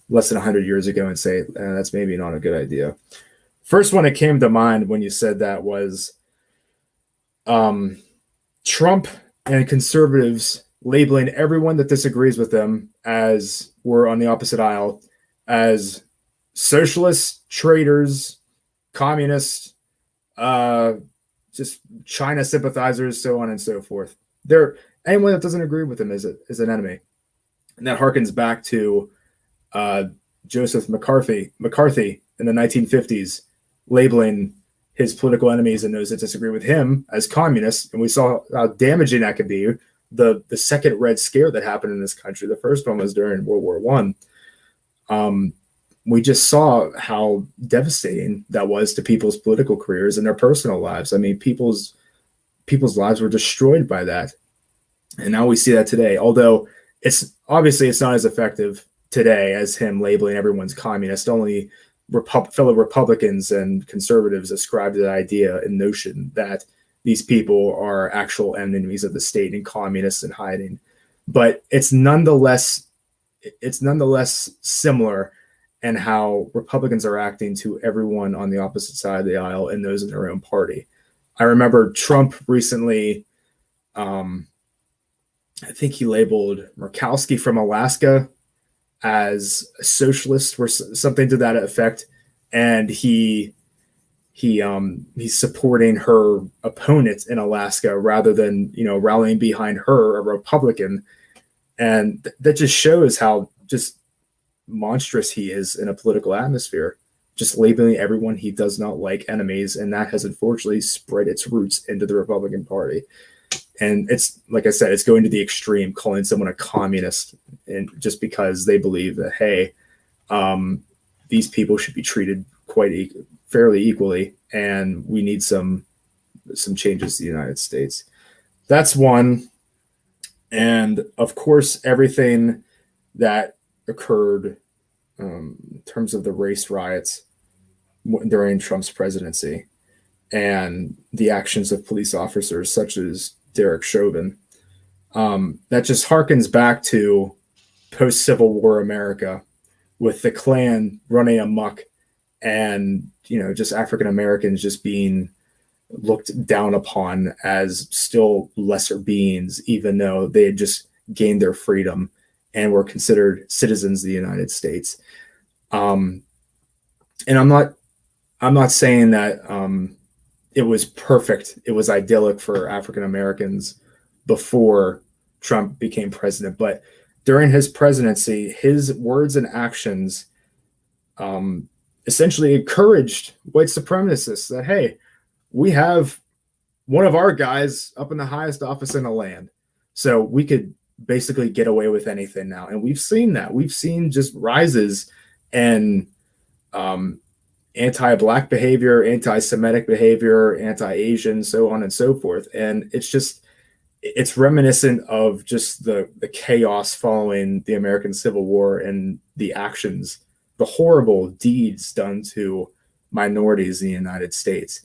Speaker 2: less than 100 years ago and say, that's maybe not a good idea. First one that came to mind when you said that was Trump and conservatives labeling everyone that disagrees with them, as we're on the opposite aisle, as socialists, traitors, communists, just China sympathizers, so on and so forth. Anyone that doesn't agree with them is an enemy, and that harkens back to Joseph McCarthy in the 1950s, labeling his political enemies and those that disagree with him as communists, and we saw how damaging that could be. The second Red Scare that happened in this country, the first one was during World War I. We just saw how devastating that was to people's political careers and their personal lives. I mean, people's lives were destroyed by that. And now we see that today, although it's not as effective today as him labeling everyone's communist. Only fellow Republicans and conservatives ascribe to that idea and notion that these people are actual enemies of the state and communists in hiding. But it's nonetheless similar in how Republicans are acting to everyone on the opposite side of the aisle and those in their own party. I remember Trump recently, I think he labeled Murkowski from Alaska as a socialist or something to that effect. And he's supporting her opponent in Alaska rather than, rallying behind her, a Republican. And that just shows how just monstrous he is in a political atmosphere, just labeling everyone he does not like enemies. And that has unfortunately spread its roots into the Republican Party. And it's, like I said, it's going to the extreme, calling someone a communist, and just because they believe that, hey, these people should be treated fairly equally, and we need some changes to the United States. That's one. And of course, everything that occurred in terms of the race riots during Trump's presidency and the actions of police officers such as Derek Chauvin, that just harkens back to post-Civil War America, with the Klan running amok and, just African Americans just being looked down upon as still lesser beings, even though they had just gained their freedom and were considered citizens of the United States. And I'm not saying that it was perfect. It was idyllic for African Americans before Trump became president, but during his presidency, his words and actions essentially encouraged white supremacists that, hey, we have one of our guys up in the highest office in the land, so we could basically get away with anything now. And we've seen that. We've seen just rises in anti-Black behavior, anti-Semitic behavior, anti-Asian, so on and so forth. And it's reminiscent of just the chaos following the American Civil War and the actions, the horrible deeds done to minorities in the United States.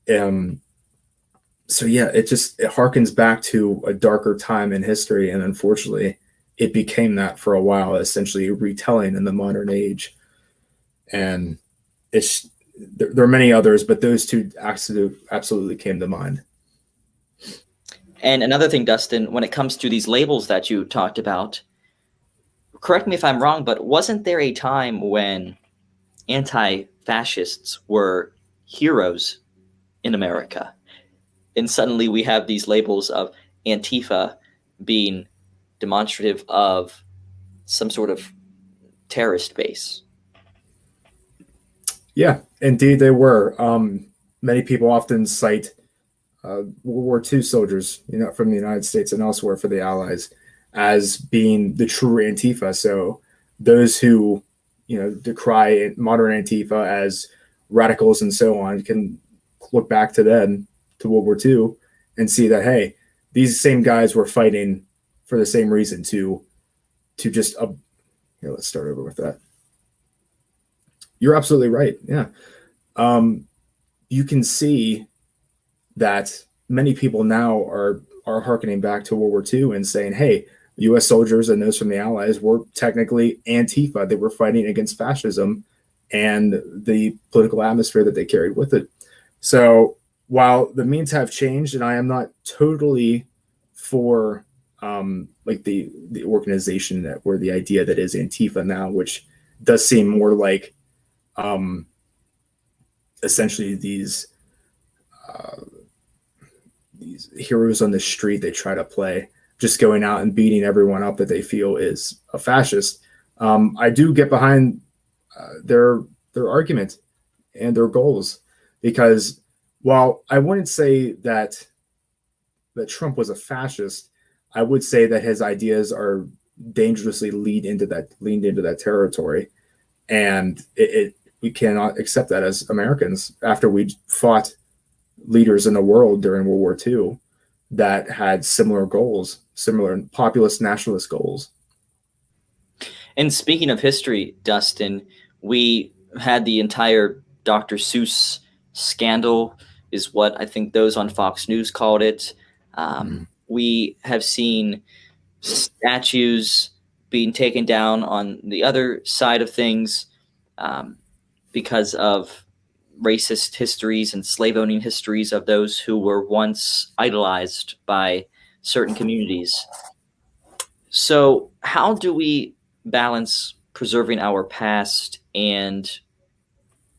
Speaker 2: So yeah, it harkens back to a darker time in history, and unfortunately, it became that for a while, essentially retelling in the modern age. And there are many others, but those two absolutely came to mind.
Speaker 1: And another thing, Dustin, when it comes to these labels that you talked about, correct me if I'm wrong, but wasn't there a time when anti-fascists were heroes in America? And suddenly we have these labels of Antifa being demonstrative of some sort of terrorist base.
Speaker 2: Yeah, indeed they were. Many people often cite World War II soldiers, from the United States and elsewhere for the Allies, as being the true Antifa. So those who, decry modern Antifa as radicals and so on can look back to them, to World War II, and see that, hey, these same guys were fighting for the same reason, to just let's start over with that. You're absolutely right. Yeah. You can see that many people now are hearkening back to World War II and saying, hey, U.S. soldiers and those from the Allies were technically Antifa. They were fighting against fascism and the political atmosphere that they carried with it. So while the means have changed, and I am not totally for like the organization that, or the idea that is Antifa now, which does seem more like essentially these heroes on the street they try to play, just going out and beating everyone up that they feel is a fascist. I do get behind their argument and their goals, because while I wouldn't say that Trump was a fascist, I would say that his ideas are dangerously leaned into that territory, and we cannot accept that as Americans after we fought leaders in the world during World War II that had similar goals, similar populist nationalist goals.
Speaker 1: And speaking of history, Dustin, we had the entire Dr. Seuss scandal, is what I think those on Fox News called it. We have seen statues being taken down on the other side of things because of racist histories and slave owning histories of those who were once idolized by certain communities. So how do we balance preserving our past and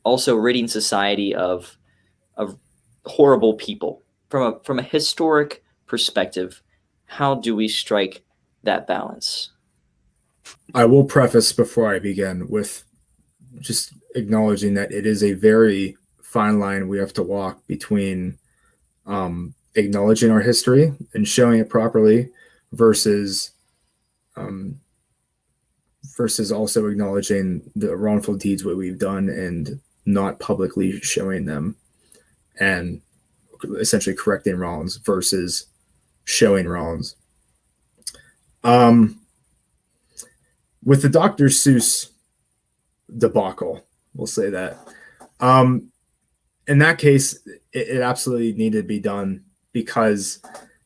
Speaker 1: also ridding society of horrible people from a historic perspective? How do we strike that balance?
Speaker 2: I will preface before I begin with just acknowledging that it is a very fine line we have to walk between acknowledging our history and showing it properly versus also acknowledging the wrongful deeds what we've done and not publicly showing them, and essentially correcting wrongs versus showing wrongs. With the Dr. Seuss debacle, we'll say that. In that case, it absolutely needed to be done, because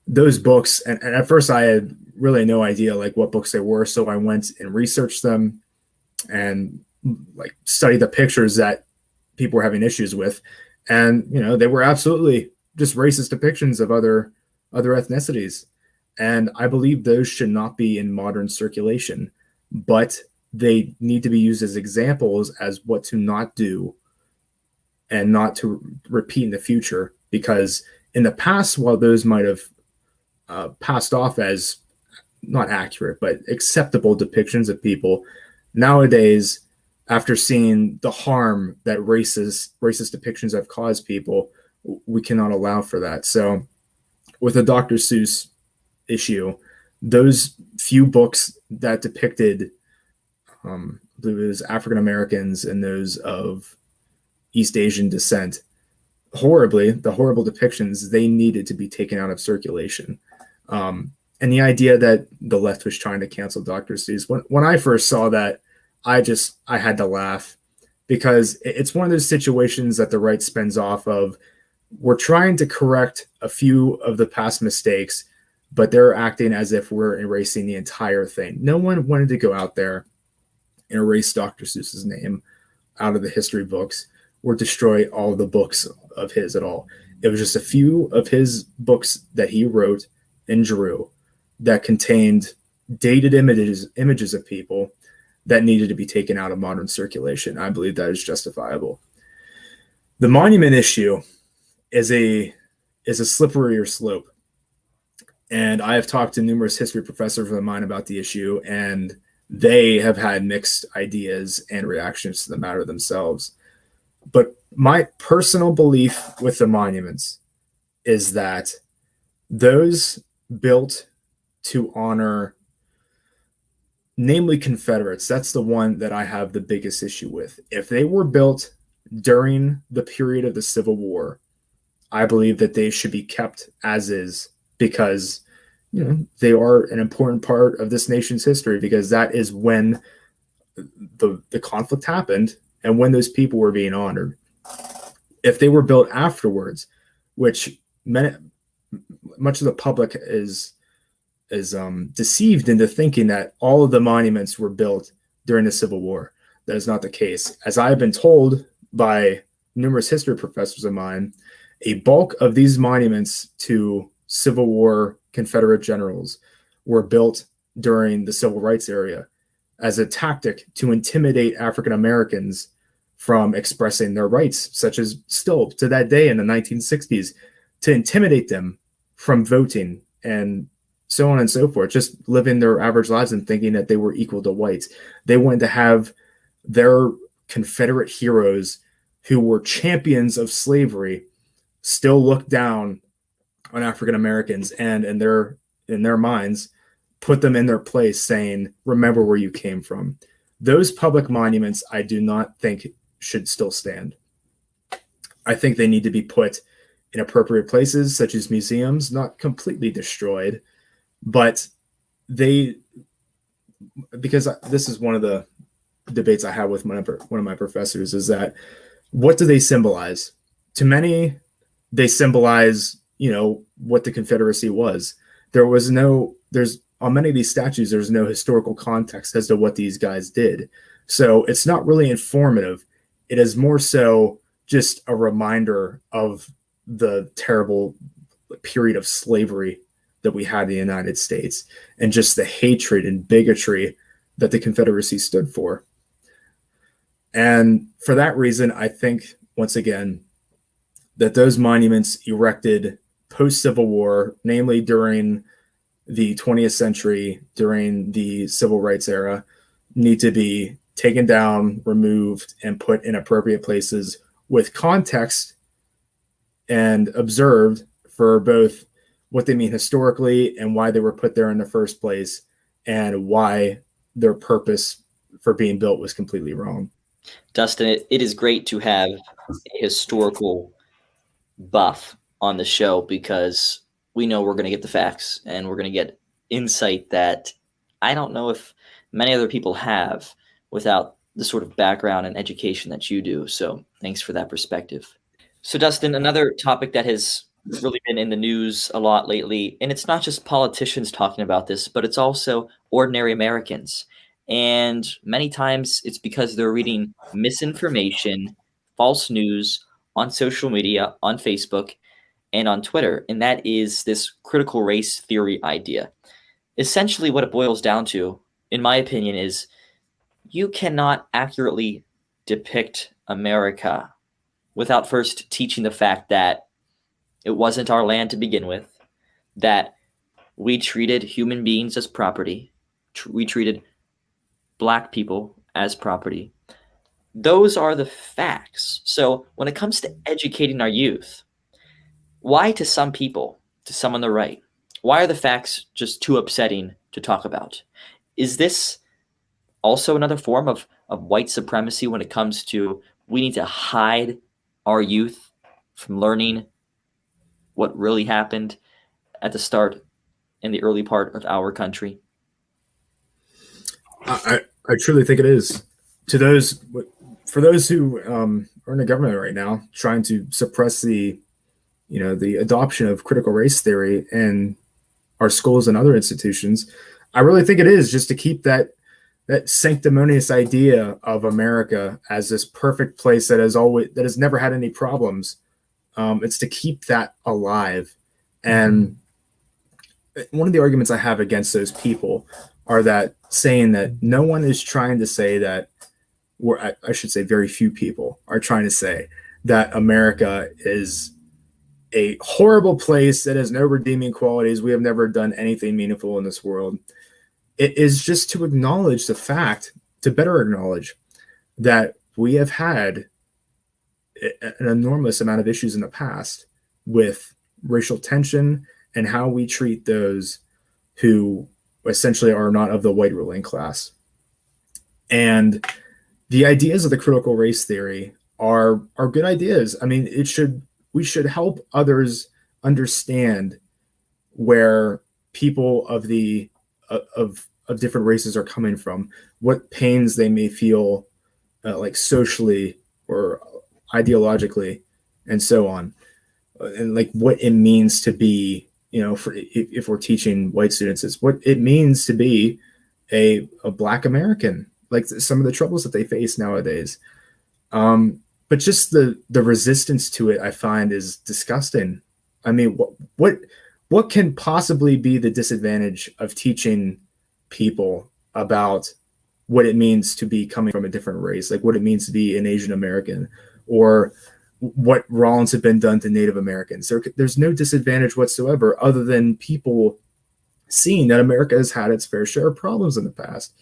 Speaker 2: those books, and at first I had really no idea like what books they were, so I went and researched them and like studied the pictures that people were having issues with, and they were absolutely just racist depictions of other ethnicities, and I believe those should not be in modern circulation, but they need to be used as examples as what to not do and not to repeat in the future, because in the past, while those might have passed off as not accurate but acceptable depictions of people, nowadays, after seeing the harm that racist depictions have caused people, we cannot allow for that. So with the Dr. Seuss issue, those few books that depicted I believe it was African Americans and those of East Asian descent the horrible depictions, they needed to be taken out of circulation. And the idea that the left was trying to cancel Dr. Seuss, when I first saw that, I had to laugh, because it's one of those situations that the right spins off of. We're trying to correct a few of the past mistakes, but they're acting as if we're erasing the entire thing. No one wanted to go out there and erase Dr. Seuss's name out of the history books or destroy all the books of his at all. It was just a few of his books that he wrote and drew that contained dated images of people that needed to be taken out of modern circulation. I believe that is justifiable. The monument issue is a slipperier slope. And I have talked to numerous history professors of mine about the issue, and they have had mixed ideas and reactions to the matter themselves. But my personal belief with the monuments is that those built to honor, namely Confederates, that's the one that I have the biggest issue with. If they were built during the period of the Civil War, I believe that they should be kept as is, because they are an important part of this nation's history, because that is when the conflict happened and when those people were being honored. If they were built afterwards, which much of the public is deceived into thinking that all of the monuments were built during the Civil War. That is not the case. As I have been told by numerous history professors of mine, a bulk of these monuments to Civil War Confederate generals were built during the Civil Rights era as a tactic to intimidate African Americans from expressing their rights, such as still to that day in the 1960s, to intimidate them from voting and so on and so forth, just living their average lives and thinking that they were equal to whites. They wanted to have their Confederate heroes who were champions of slavery still look down on African Americans, and in their minds put them in their place, saying, remember where you came from. Those public monuments I do not think should still stand. I think they need to be put in appropriate places, such as museums, not completely destroyed, but because this is one of the debates I have with one of my professors, is that what do they symbolize? To many, they symbolize, what the Confederacy was. There's on many of these statues, there's no historical context as to what these guys did. So it's not really informative. It is more so just a reminder of the terrible period of slavery that we had in the United States, and just the hatred and bigotry that the Confederacy stood for. And for that reason, I think, once again, that those monuments erected post-Civil War, namely during the 20th century, during the Civil Rights era, need to be taken down, removed, and put in appropriate places with context and observed for both what they mean historically and why they were put there in the first place, and why their purpose for being built was completely wrong.
Speaker 1: Dustin, it is great to have a historical buff on the show, because we know we're going to get the facts and we're going to get insight that I don't know if many other people have without the sort of background and education that you do. So thanks for that perspective. So Dustin, another topic that has really been in the news a lot lately, and it's not just politicians talking about this, but it's also ordinary Americans. And many times it's because they're reading misinformation, false news on social media, on Facebook, and on Twitter. And that is this critical race theory idea. Essentially, what it boils down to, in my opinion, is you cannot accurately depict America without first teaching the fact that it wasn't our land to begin with, that we treated human beings as property, we treated Black people as property. Those are the facts. So when it comes to educating our youth, why to some people, to some on the right, why are the facts just too upsetting to talk about? Is this also another form of white supremacy when it comes to we need to hide our youth from learning what really happened at the start in the early part of our country?
Speaker 2: I truly think it is. For those who are in the government right now trying to suppress the adoption of critical race theory in our schools and other institutions, I really think it is just to keep that sanctimonious idea of America as this perfect place that has never had any problems. It's to keep that alive. And one of the arguments I have against those people are that saying that no one is trying to say that, I should say very few people are trying to say that America is a horrible place that has no redeeming qualities. We have never done anything meaningful in this world. It is just to acknowledge the fact, to better acknowledge that we have had an enormous amount of issues in the past with racial tension and how we treat those who essentially are not of the white ruling class. And the ideas of the critical race theory are good ideas. I mean, we should help others understand where people of different races are coming from, what pains they may feel, like socially or ideologically, and so on, and like what it means to be, if we're teaching white students, it's what it means to be a Black American, like some of the troubles that they face nowadays. But just the resistance to it, I find, is disgusting. I mean, what can possibly be the disadvantage of teaching people about what it means to be coming from a different race, like what it means to be an Asian American, or what wrongs have been done to Native Americans? There's no disadvantage whatsoever, other than people seeing that America has had its fair share of problems in the past.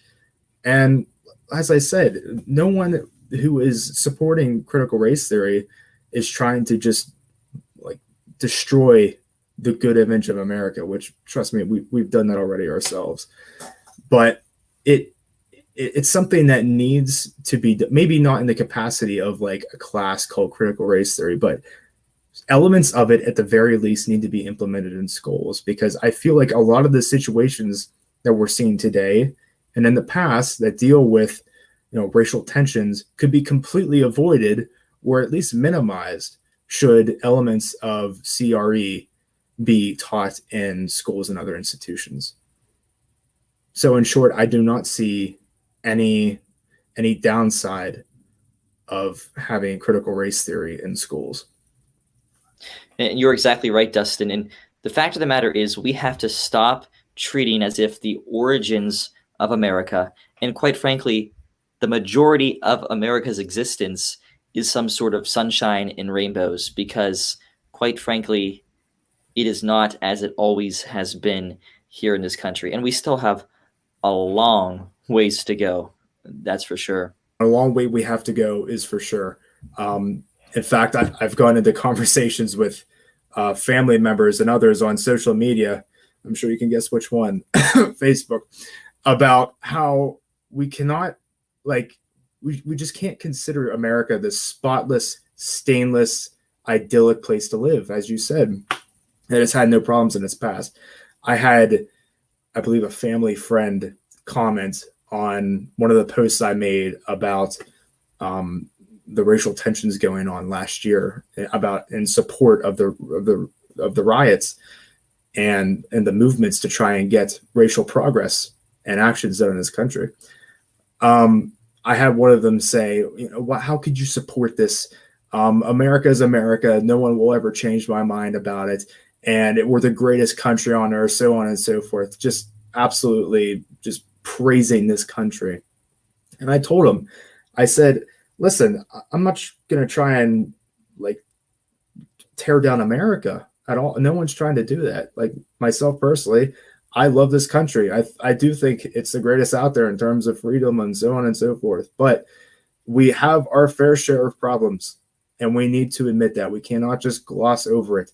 Speaker 2: And as I said, no one who is supporting critical race theory is trying to just like destroy the good image of America, which, trust me, we've done that already ourselves. But it's something that needs to be, maybe not in the capacity of like a class called critical race theory, but elements of it at the very least need to be implemented in schools, because I feel like a lot of the situations that we're seeing today and in the past that deal with, racial tensions could be completely avoided, or at least minimized, should elements of CRE be taught in schools and other institutions. So in short, I do not see any downside of having critical race theory in schools.
Speaker 1: And you're exactly right, Dustin. And the fact of the matter is, we have to stop treating as if the origins of America, and quite frankly, the majority of America's existence, is some sort of sunshine and rainbows, because quite frankly, it is not, as it always has been here in this country. And we still have a long ways to go. That's for sure.
Speaker 2: A long way we have to go is for sure. In fact, I've gone into conversations with family members and others on social media. I'm sure you can guess which one, Facebook, about how we cannot, we just can't consider America this spotless, stainless, idyllic place to live, as you said, that has had no problems in its past. I had, I believe, a family friend comment on one of the posts I made about the racial tensions going on last year, about in support of the riots and the movements to try and get racial progress and actions done in this country. I had one of them say, how could you support this? America is America. No one will ever change my mind about it. And we're the greatest country on earth, so on and so forth. Just absolutely just praising this country. And I told him, I said, listen, I'm not going to try and tear down America at all. No one's trying to do that. Like myself personally, I love this country. I do think it's the greatest out there in terms of freedom and so on and so forth. But we have our fair share of problems, and we need to admit that. We cannot just gloss over it.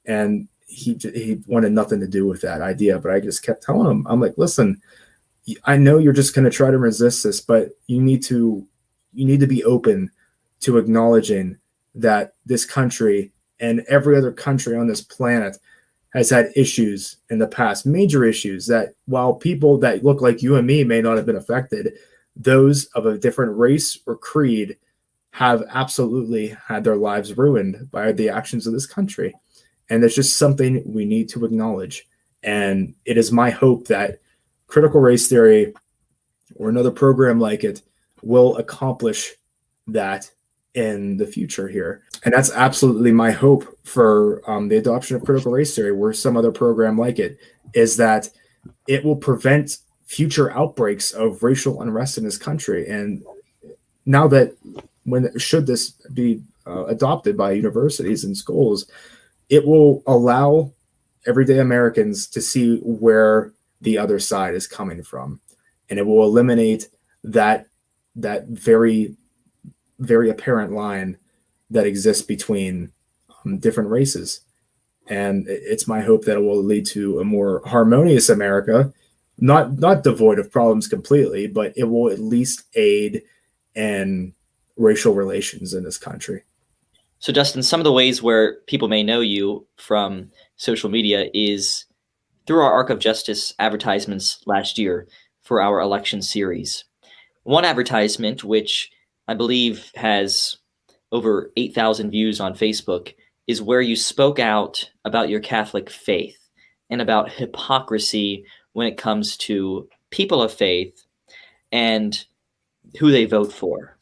Speaker 2: And he wanted nothing to do with that idea, but I just kept telling him, I'm like, listen, I know you're just going to try to resist this, but you need to be open to acknowledging that this country and every other country on this planet has had issues in the past, major issues, that while people that look like you and me may not have been affected, those of a different race or creed have absolutely had their lives ruined by the actions of this country. And there's just something we need to acknowledge. And it is my hope that critical race theory or another program like it will accomplish that in the future here. And that's absolutely my hope for the adoption of critical race theory, or some other program like it, is that it will prevent future outbreaks of racial unrest in this country. And now that, should this be adopted by universities and schools, it will allow everyday Americans to see where the other side is coming from, and it will eliminate that very very apparent line that exists between different races. And it's my hope that it will lead to a more harmonious America, not devoid of problems completely, but it will at least aid in racial relations in this country.
Speaker 1: So, Dustin, some of the ways where people may know you from social media is through our Arc of Justice advertisements last year for our election series. One advertisement, which I believe has over 8,000 views on Facebook, is where you spoke out about your Catholic faith and about hypocrisy when it comes to people of faith and who they vote for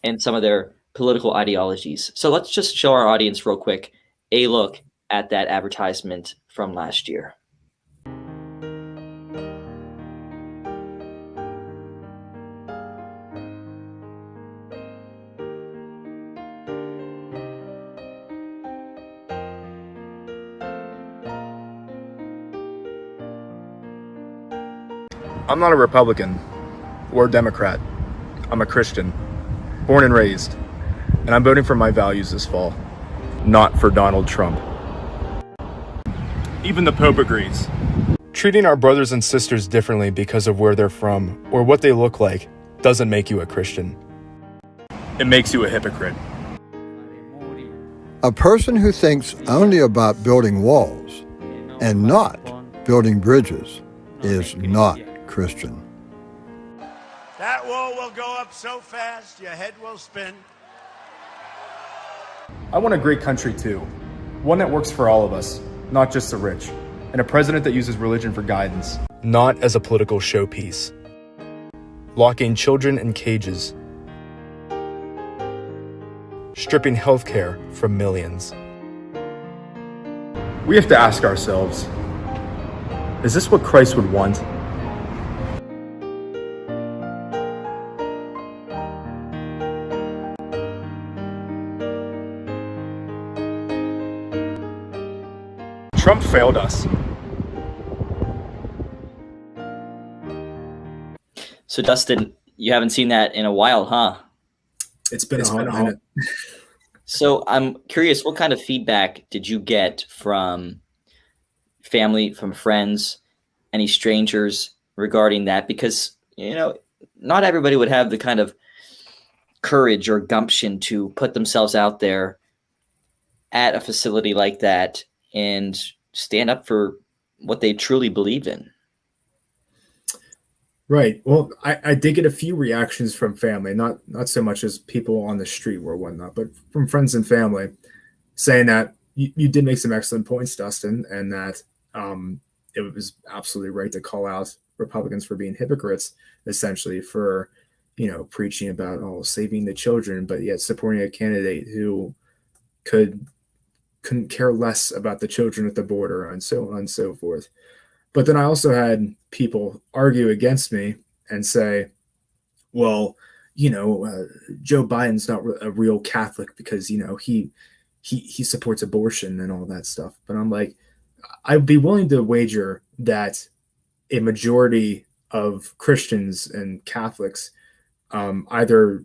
Speaker 1: and some of their political ideologies. So let's just show our audience real quick a look at that advertisement from last year.
Speaker 2: I'm not a Republican or a Democrat. I'm a Christian, born and raised, and I'm voting for my values this fall, not for Donald Trump. Even the Pope agrees. Treating our brothers and sisters differently because of where they're from or what they look like doesn't make you a Christian. It makes you a hypocrite.
Speaker 3: A person who thinks only about building walls and not building bridges is not Christian.
Speaker 4: That wall will go up so fast, your head will spin.
Speaker 2: I want a great country too. One that works for all of us, not just the rich. And a president that uses religion for guidance, not as a political showpiece. Locking children in cages. Stripping healthcare from millions. We have to ask ourselves, is this what Christ would want? Trump failed us.
Speaker 1: So, Dustin, you haven't seen that in a while, huh?
Speaker 2: It's been a minute.
Speaker 1: So I'm curious, what kind of feedback did you get from family, from friends, any strangers regarding that? Because, not everybody would have the kind of courage or gumption to put themselves out there at a facility like that and stand up for what they truly believe in.
Speaker 2: Right. Well, I did get a few reactions from family, not so much as people on the street or whatnot, but from friends and family saying that you did make some excellent points, Dustin, and that it was absolutely right to call out Republicans for being hypocrites, essentially for, preaching about saving the children, but yet supporting a candidate who couldn't care less about the children at the border and so on and so forth. But then I also had people argue against me and say, well, Joe Biden's not a real Catholic because, he supports abortion and all that stuff. But I'm like, I'd be willing to wager that a majority of Christians and Catholics either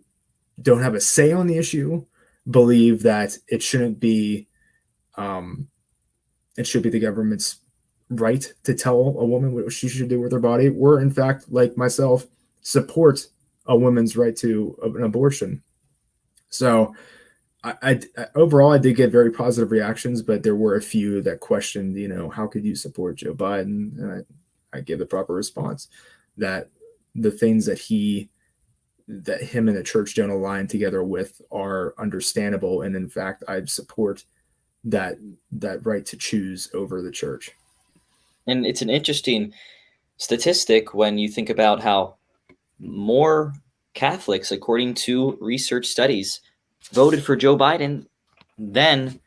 Speaker 2: don't have a say on the issue, believe that it should be the government's right to tell a woman what she should do with her body, or in fact, like myself, support a woman's right to an abortion. So I overall, I did get very positive reactions, but there were a few that questioned, how could you support Joe Biden? And I gave the proper response that the things that him and the church don't align together with are understandable. And in fact, I support that right to choose over the church.
Speaker 1: And it's an interesting statistic when you think about how more Catholics, according to research studies, voted for Joe Biden than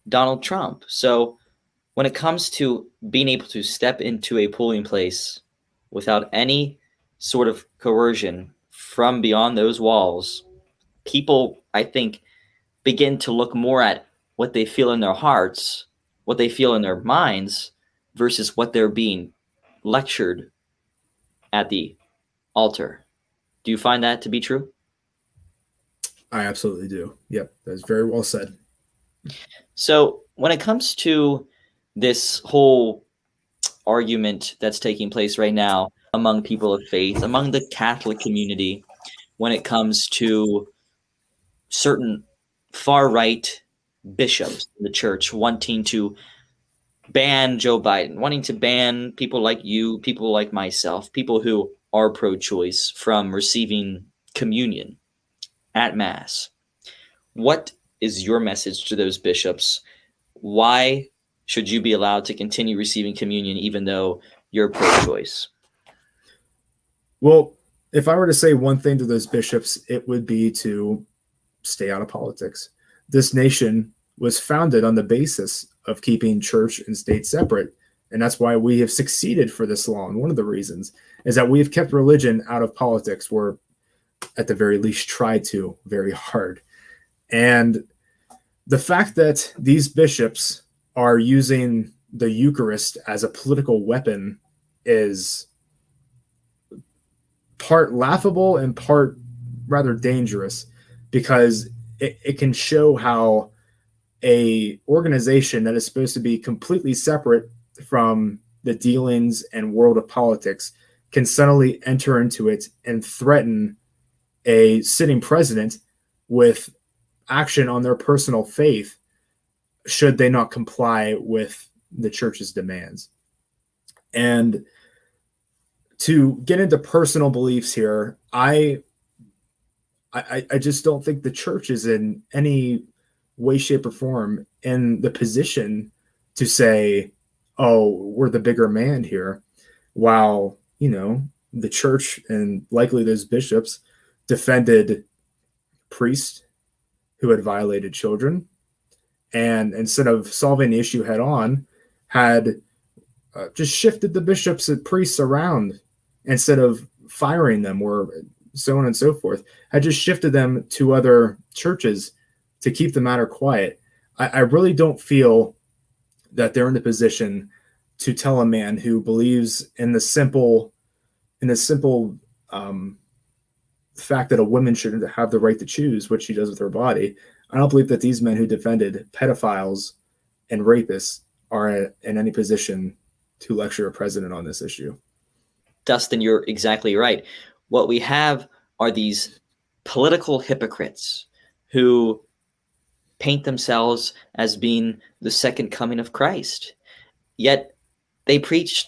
Speaker 1: Donald Trump. So when it comes to being able to step into a polling place without any sort of coercion from beyond those walls, people, I think, begin to look more at what they feel in their hearts what they feel in their minds versus what they're being lectured at the altar. Do you find that to be true?
Speaker 2: I absolutely do. Yep, that's very well said.
Speaker 1: So when it comes to this whole argument that's taking place right now among people of faith, among the Catholic community, when it comes to certain far-right bishops in the church wanting to ban Joe Biden, wanting to ban people like you, people like myself, people who are pro-choice from receiving communion at Mass. What is your message to those bishops? Why should you be allowed to continue receiving communion even though you're pro-choice?
Speaker 2: Well, if I were to say one thing to those bishops, it would be to stay out of politics. This nation was founded on the basis of keeping church and state separate. And that's why we have succeeded for this long. One of the reasons is that we have kept religion out of politics, or at the very least tried to very hard. And the fact that these bishops are using the Eucharist as a political weapon is part laughable and part rather dangerous, because it can show how a organization that is supposed to be completely separate from the dealings and world of politics can suddenly enter into it and threaten a sitting president with action on their personal faith should they not comply with the church's demands. And to get into personal beliefs here, I just don't think the church is in any way, shape, or form in the position to say, oh, we're the bigger man here, while, the church and likely those bishops defended priests who had violated children, and instead of solving the issue head on, had just shifted the bishops and priests around instead of firing them or so on and so forth, had just shifted them to other churches to keep the matter quiet. I really don't feel that they're in a position to tell a man who believes in the simple fact that a woman should have the right to choose what she does with her body. I don't believe that these men who defended pedophiles and rapists are in any position to lecture a president on this issue.
Speaker 1: Dustin, you're exactly right. What we have are these political hypocrites who paint themselves as being the second coming of Christ. Yet they preach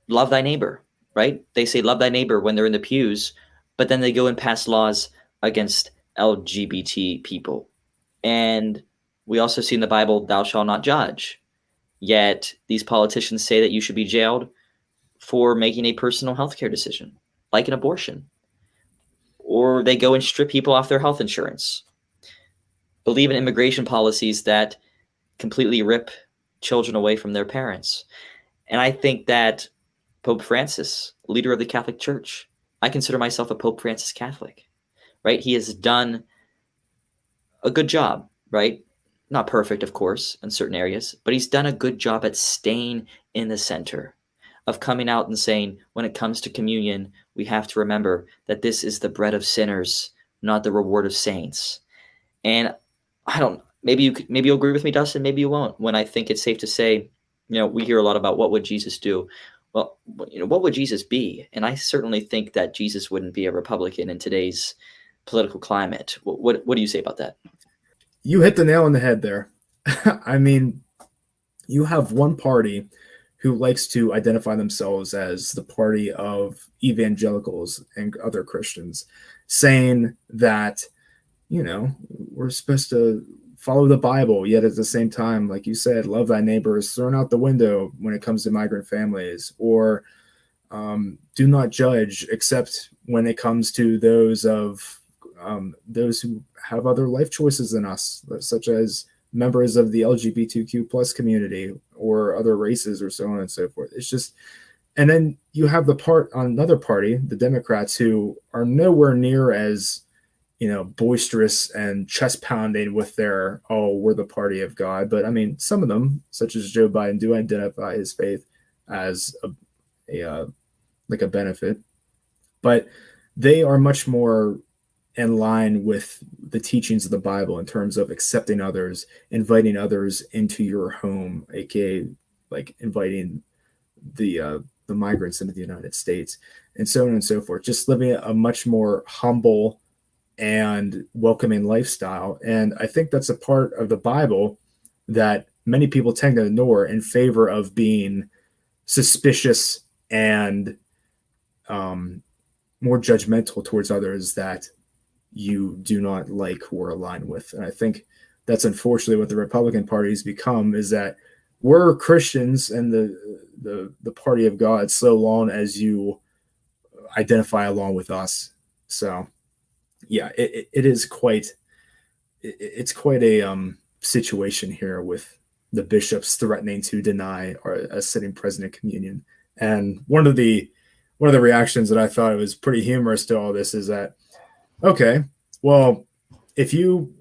Speaker 1: love thy neighbor, right? They say love thy neighbor when they're in the pews, but then they go and pass laws against LGBT people. And we also see in the Bible, thou shalt not judge. Yet these politicians say that you should be jailed for making a personal healthcare decision, like an abortion. Or they go and strip people off their health insurance. Believe in immigration policies that completely rip children away from their parents. And I think that Pope Francis, leader of the Catholic Church, I consider myself a Pope Francis Catholic, right? He has done a good job, right? Not perfect, of course, in certain areas, but he's done a good job at staying in the center, of coming out and saying, when it comes to communion, we have to remember that this is the bread of sinners, not the reward of saints. And maybe you'll agree with me, Dustin, maybe you won't, when I think it's safe to say, we hear a lot about what would Jesus do. Well, what would Jesus be? And I certainly think that Jesus wouldn't be a Republican in today's political climate. What do you say about that?
Speaker 2: You hit the nail on the head there. I mean, you have one party who likes to identify themselves as the party of evangelicals and other Christians, saying that, we're supposed to follow the Bible, yet at the same time, like you said, love thy neighbor is thrown out the window when it comes to migrant families, or do not judge except when it comes to those who have other life choices than us, such as members of the LGBTQ plus community or other races or so on and so forth. It's just, and then you have the part on another party, the Democrats, who are nowhere near as boisterous and chest pounding with their, oh, we're the party of God. But I mean, some of them, such as Joe Biden, do identify his faith as like a benefit, but they are much more in line with the teachings of the Bible in terms of accepting others, inviting others into your home, aka like inviting the migrants into the United States, and so on and so forth. Just living a much more humble and welcoming lifestyle. And I think that's a part of the Bible that many people tend to ignore in favor of being suspicious and more judgmental towards others that you do not like or align with. And I think that's unfortunately what the Republican Party has become, is that we're Christians and the party of God so long as you identify along with us. So yeah, it is quite a situation here with the bishops threatening to deny a sitting president communion. And one of the reactions that I thought was pretty humorous to all this is that, okay, well, if you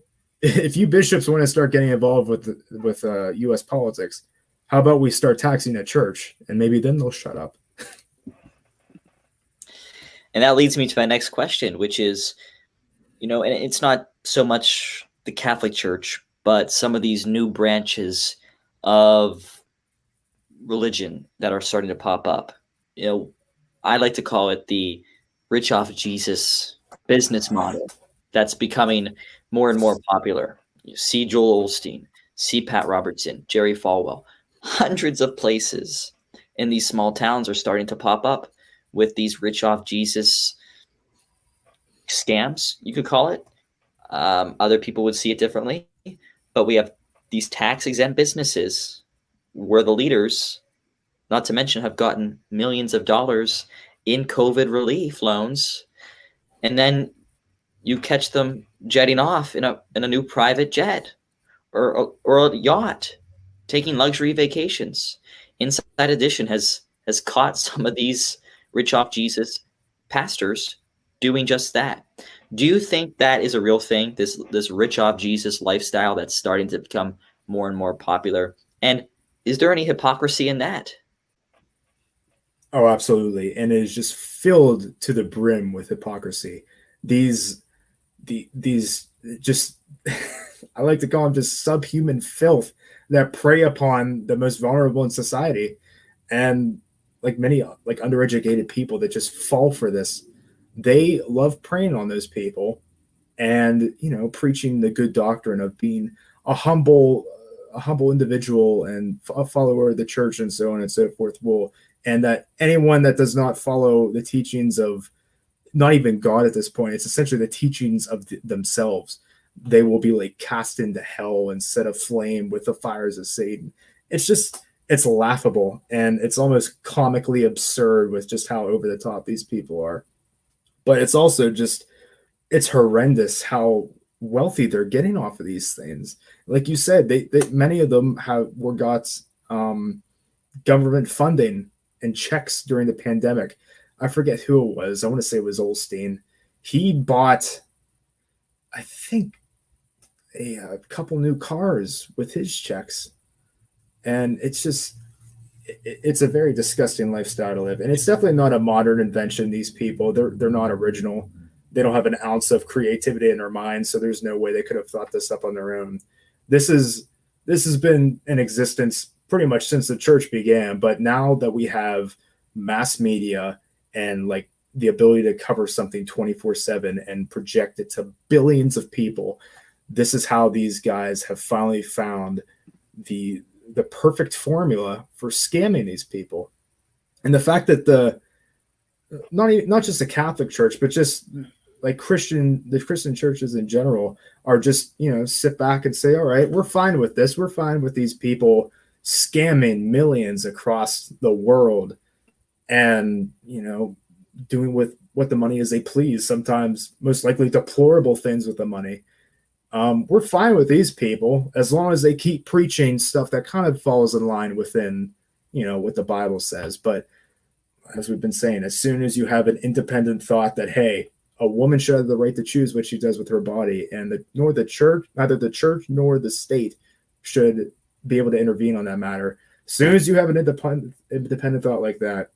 Speaker 2: bishops want to start getting involved with U.S. politics, how about we start taxing the church, and maybe then they'll shut up.
Speaker 1: And that leads me to my next question, which is, and it's not so much the Catholic Church, but some of these new branches of religion that are starting to pop up. I like to call it the rich off Jesus business model that's becoming more and more popular. You see Joel Osteen, see Pat Robertson, Jerry Falwell. Hundreds of places in these small towns are starting to pop up with these rich off Jesus scams, you could call it. Other people would see it differently, but we have these tax exempt businesses where the leaders, not to mention, have gotten millions of dollars in COVID relief loans, and then you catch them jetting off in a new private jet or a yacht, taking luxury vacations. Inside Edition has caught some of these rich off Jesus pastors doing just that. Do you think that is a real thing, this rich off Jesus lifestyle that's starting to become more and more popular? And is there any hypocrisy in that?
Speaker 2: Oh, absolutely. And it is just filled to the brim with hypocrisy. These just, I like to call them just subhuman filth that prey upon the most vulnerable in society. And like many like undereducated people that just fall for this, they love preying on those people and, preaching the good doctrine of being a humble individual and a follower of the church and so on and so forth and that anyone that does not follow the teachings of not even God at this point, it's essentially the teachings of themselves, they will be like cast into hell and set aflame with the fires of Satan. It's laughable, and it's almost comically absurd with just how over the top these people are. But it's also it's horrendous how wealthy they're getting off of these things. Like you said, they many of them got government funding and checks during the pandemic. I forget who it was. I want to say it was Osteen. He bought, I think, a couple new cars with his checks. And it's a very disgusting lifestyle to live. And it's definitely not a modern invention, these people. They're not original. They don't have an ounce of creativity in their minds, so there's no way they could have thought this up on their own. This has been in existence pretty much since the church began, but now that we have mass media and like the ability to cover something 24/7 and project it to billions of people, this is how these guys have finally found the perfect formula for scamming these people. And the fact that not just the Catholic Church, but just like the Christian churches in general are just, sit back and say, all right, we're fine with this. We're fine with these people scamming millions across the world and, doing with what the money is they please, sometimes most likely deplorable things with the money. We're fine with these people as long as they keep preaching stuff that kind of falls in line within, what the Bible says. But as we've been saying, as soon as you have an independent thought that, hey, a woman should have the right to choose what she does with her body, and neither the church nor the state should be able to intervene on that matter. As soon as you have an independent thought like that,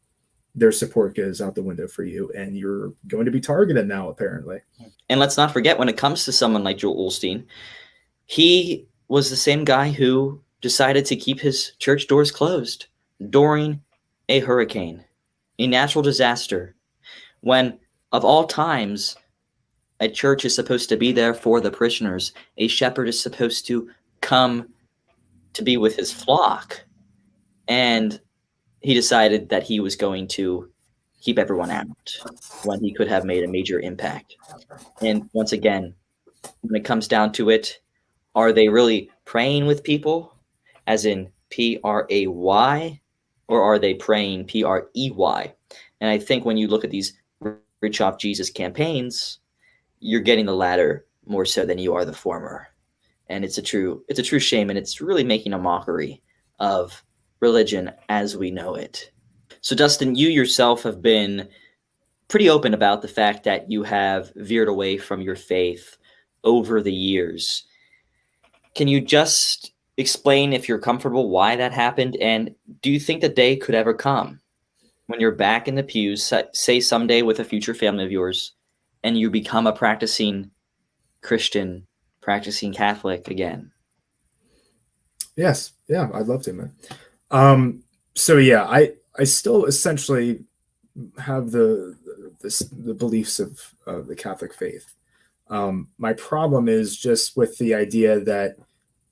Speaker 2: their support goes out the window for you, and you're going to be targeted now, apparently.
Speaker 1: And let's not forget, when it comes to someone like Joel Osteen, he was the same guy who decided to keep his church doors closed during a hurricane, a natural disaster, when, of all times, a church is supposed to be there for the parishioners. A shepherd is supposed to come to be with his flock. And he decided that he was going to keep everyone out when he could have made a major impact. And once again, when it comes down to it, are they really praying with people, as in P-R-A-Y, or are they praying P-R-E-Y? And I think when you look at these Rich Off Jesus campaigns, you're getting the latter more so than you are the former. And it's a true shame, and it's really making a mockery of religion as we know it. So Dustin, you yourself have been pretty open about the fact that you have veered away from your faith over the years. Can you just explain, if you're comfortable, why that happened? And do you think the day could ever come when you're back in the pews, say someday with a future family of yours, and you become a practicing Christian, practicing Catholic again?
Speaker 2: Yes. Yeah, I'd love to, man. So yeah, I still essentially have the beliefs of the Catholic faith. My problem is just with the idea that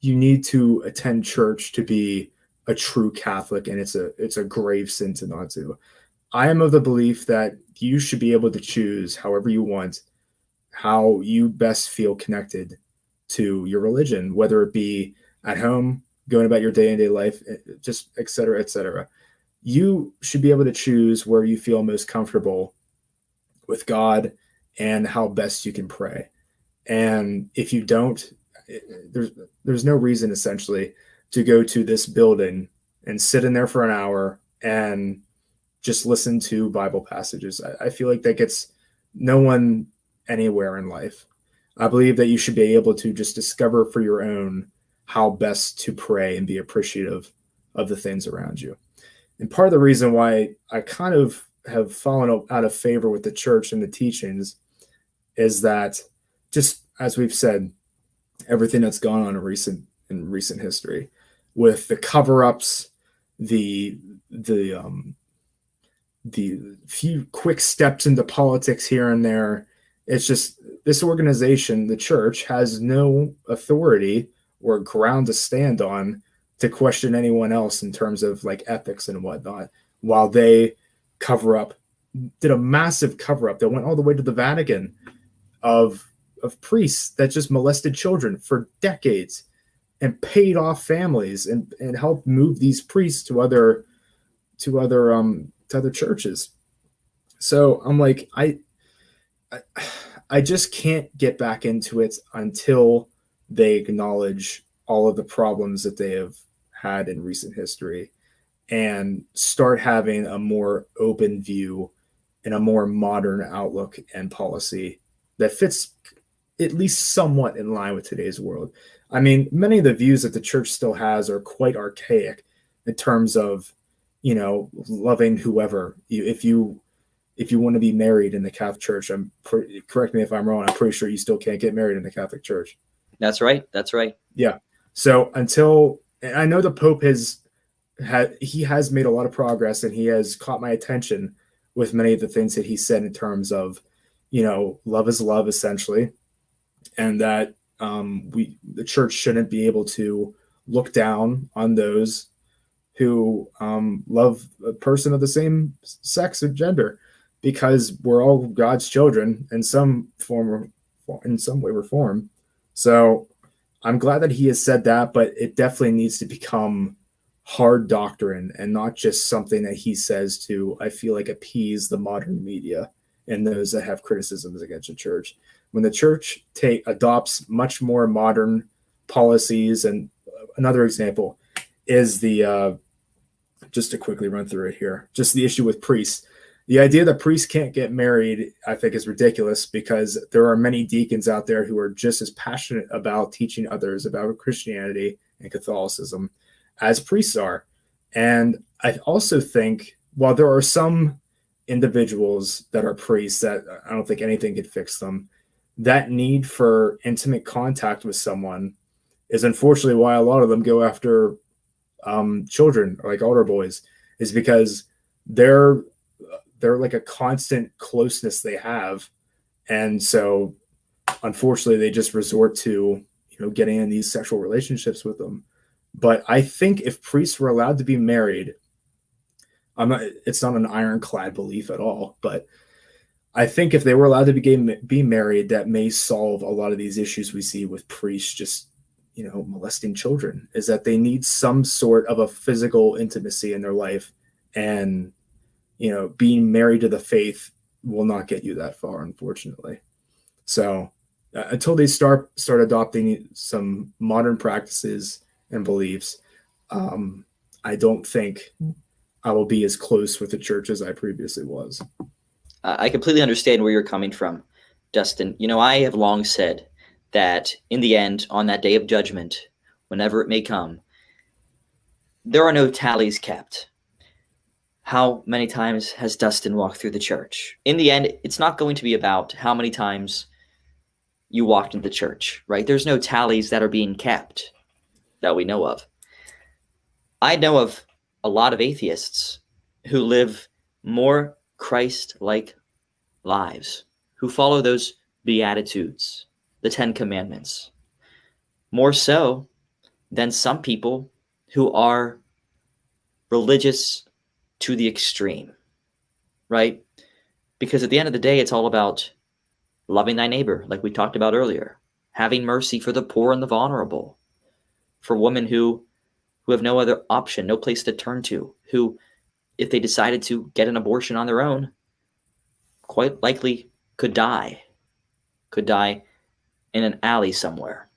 Speaker 2: you need to attend church to be a true Catholic, and it's a grave sin to not do. I am of the belief that you should be able to choose however you want, how you best feel connected to your religion, whether it be at home, going about your day-to-day life, just et cetera, et cetera. You should be able to choose where you feel most comfortable with God and how best you can pray. And if you don't, there's no reason essentially to go to this building and sit in there for an hour and just listen to Bible passages. I feel like that gets no one anywhere in life. I believe that you should be able to just discover for your own how best to pray and be appreciative of the things around you. And part of the reason why I kind of have fallen out of favor with the church and the teachings is that, just as we've said, everything that's gone on in recent history, with the cover-ups, the few quick steps into politics here and there. It's just, this organization, the church, has no authority or ground to stand on to question anyone else in terms of like ethics and whatnot, while they did a massive cover-up that went all the way to the Vatican of priests that just molested children for decades and paid off families and helped move these priests to other churches. So I'm like, I just can't get back into it until they acknowledge all of the problems that they have had in recent history and start having a more open view and a more modern outlook and policy that fits at least somewhat in line with today's world. I mean, many of the views that the church still has are quite archaic in terms of, loving whoever. If you want to be married in the Catholic Church, correct me if I'm wrong, I'm pretty sure you still can't get married in the Catholic Church.
Speaker 1: That's right.
Speaker 2: Yeah. So and I know the Pope has made a lot of progress, and he has caught my attention with many of the things that he said in terms of, love is love, essentially, and that the church shouldn't be able to look down on those who love a person of the same sex or gender, because we're all God's children in some way or form. So I'm glad that he has said that, but it definitely needs to become hard doctrine and not just something that he says to, I feel like, appease the modern media and those that have criticisms against the church. When the church adopts much more modern policies, and another example is just to quickly run through it here, just the issue with priests. The idea that priests can't get married, I think, is ridiculous, because there are many deacons out there who are just as passionate about teaching others about Christianity and Catholicism as priests are. And I also think, while there are some individuals that are priests that I don't think anything could fix them, that need for intimate contact with someone is unfortunately why a lot of them go after children, like altar boys, is because they're like a constant closeness they have. And so unfortunately they just resort to, getting in these sexual relationships with them. But I think if priests were allowed to be married, it's not an ironclad belief at all, but I think if they were allowed to be married, that may solve a lot of these issues we see with priests just, molesting children, is that they need some sort of a physical intimacy in their life. And, being married to the faith will not get you that far, unfortunately. So until they start adopting some modern practices and beliefs, I don't think I will be as close with the church as I previously was.
Speaker 1: I completely understand where you're coming from, Dustin. I have long said that in the end, on that day of judgment, whenever it may come, there are no tallies kept. How many times has Dustin walked through the church? In the end, it's not going to be about how many times you walked into the church, right? There's no tallies that are being kept that we know of. I know of a lot of atheists who live more Christ-like lives, who follow those Beatitudes, the 10 Commandments, more so than some people who are religious to the extreme, right? Because at the end of the day, it's all about loving thy neighbor, like we talked about earlier, having mercy for the poor and the vulnerable, for women who have no other option, no place to turn to, who, if they decided to get an abortion on their own, quite likely could die in an alley somewhere.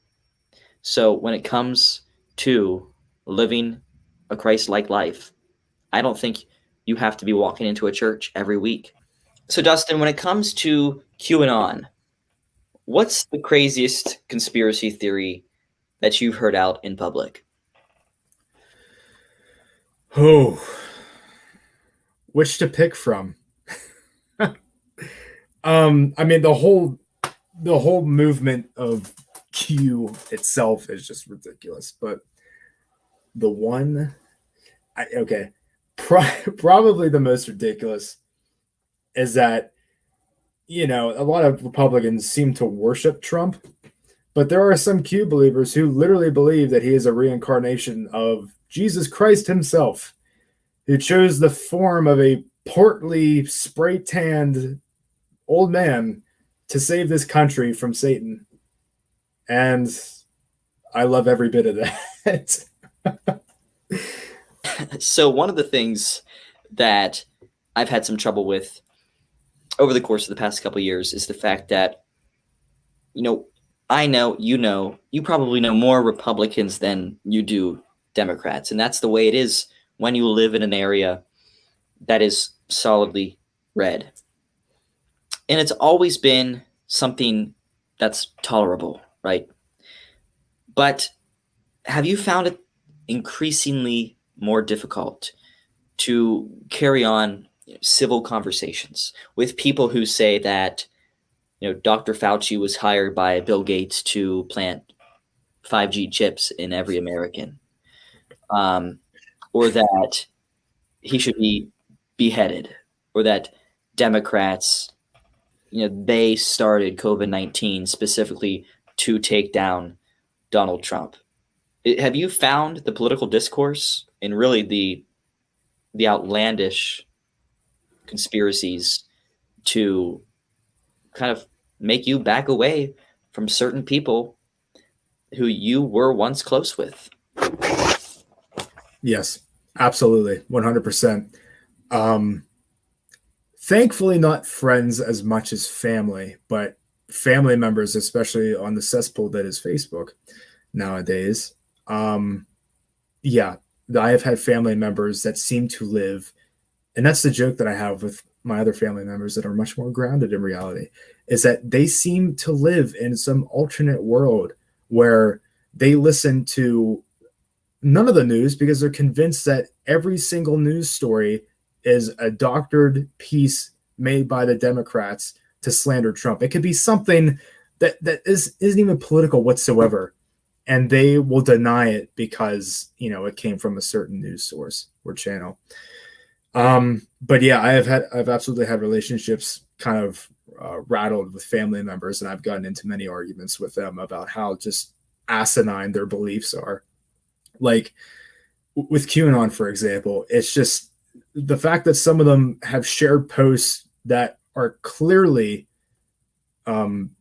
Speaker 1: So when it comes to living a Christ-like life, I don't think you have to be walking into a church every week. So Dustin, when it comes to QAnon, what's the craziest conspiracy theory that you've heard out in public?
Speaker 2: Oh, which to pick from? I mean, the whole movement of Q itself is just ridiculous. But the one, probably the most ridiculous is that, a lot of Republicans seem to worship Trump, but there are some Q believers who literally believe that he is a reincarnation of Jesus Christ himself, who chose the form of a portly, spray-tanned old man to save this country from Satan. And I love every bit of that.
Speaker 1: So one of the things that I've had some trouble with over the course of the past couple of years is the fact that, I know, you probably know more Republicans than you do Democrats. And that's the way it is when you live in an area that is solidly red. And it's always been something that's tolerable, right? But have you found it increasingly more difficult to carry on civil conversations with people who say that, Dr. Fauci was hired by Bill Gates to plant 5G chips in every American, or that he should be beheaded, or that Democrats, they started COVID-19 specifically to take down Donald Trump? Have you found the political discourse and really the outlandish conspiracies to kind of make you back away from certain people who you were once close with?
Speaker 2: Yes, absolutely. 100%. Thankfully not friends as much as family, but family members, especially on the cesspool that is Facebook nowadays. Yeah, I have had family members that seem to live, and that's the joke that I have with my other family members that are much more grounded in reality, is that they seem to live in some alternate world where they listen to none of the news because they're convinced that every single news story is a doctored piece made by the Democrats to slander Trump. It could be something that isn't even political whatsoever, and they will deny it because it came from a certain news source or channel. But yeah, I've absolutely had relationships kind of rattled with family members, and I've gotten into many arguments with them about how just asinine their beliefs are. Like with QAnon, for example, it's just the fact that some of them have shared posts that are clearly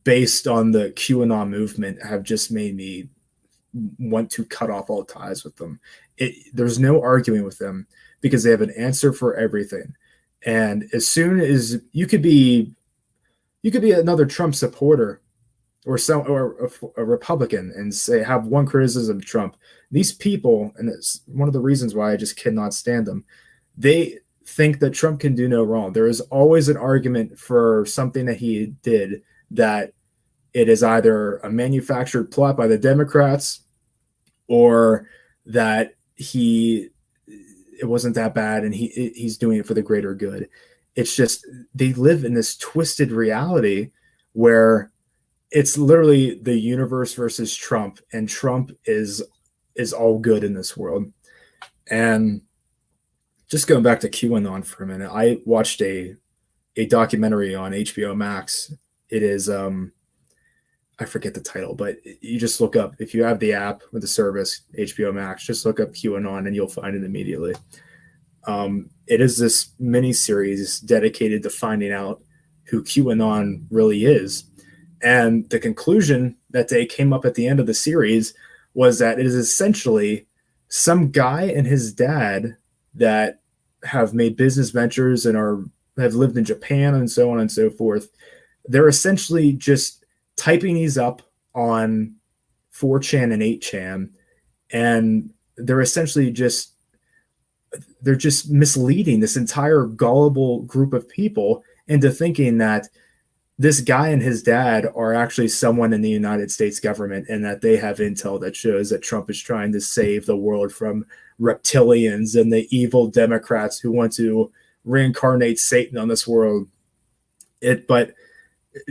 Speaker 2: based on the QAnon movement have just made me want to cut off all ties with them. There's no arguing with them because they have an answer for everything. And as soon as you could be another Trump supporter or a Republican and have one criticism of Trump, these people, and it's one of the reasons why I just cannot stand them, they think that Trump can do no wrong. There is always an argument for something that he did that it is either a manufactured plot by the Democrats or that it wasn't that bad and he's doing it for the greater good. It's just they live in this twisted reality where it's literally the universe versus Trump, and Trump is all good in this world. And just going back to QAnon for a minute, I watched a documentary on HBO Max. It is I forget the title, but you just look up, if you have the app with the service HBO Max, just look up QAnon and you'll find it immediately. It is this mini series dedicated to finding out who QAnon really is. And the conclusion that they came up at the end of the series was that it is essentially some guy and his dad that have made business ventures and have lived in Japan and so on and so forth. They're essentially just typing these up on 4chan and 8chan, and they're essentially just misleading this entire gullible group of people into thinking that this guy and his dad are actually someone in the United States government and that they have intel that shows that Trump is trying to save the world from reptilians and the evil Democrats who want to reincarnate Satan on this world. But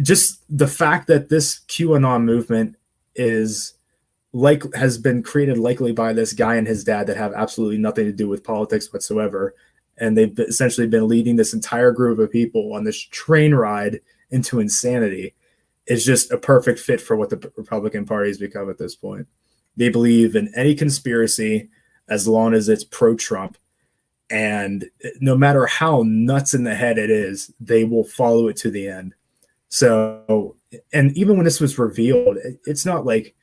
Speaker 2: just the fact that this QAnon movement has been created likely by this guy and his dad that have absolutely nothing to do with politics whatsoever. And they've essentially been leading this entire group of people on this train ride into insanity is just a perfect fit for what the Republican Party has become at this point. They believe in any conspiracy as long as it's pro-Trump. And no matter how nuts in the head it is, they will follow it to the end. So, and even when this was revealed, it's not like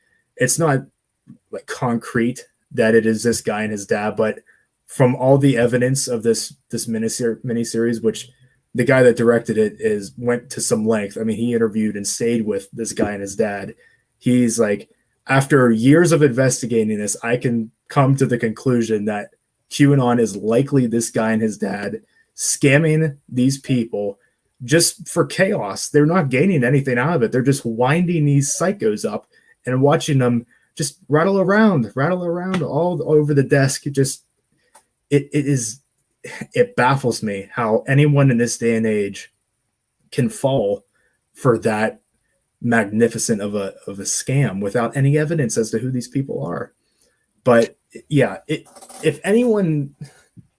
Speaker 2: concrete that it is this guy and his dad, but from all the evidence of this miniseries, which the guy that directed it went to some length. I mean, he interviewed and stayed with this guy and his dad. He's like, after years of investigating this, I can come to the conclusion that QAnon is likely this guy and his dad scamming these people just for chaos. They're not gaining anything out of it. They're just winding these psychos up and watching them just rattle around all over the desk. It baffles me how anyone in this day and age can fall for that magnificent of a scam without any evidence as to who these people are. But yeah, if anyone,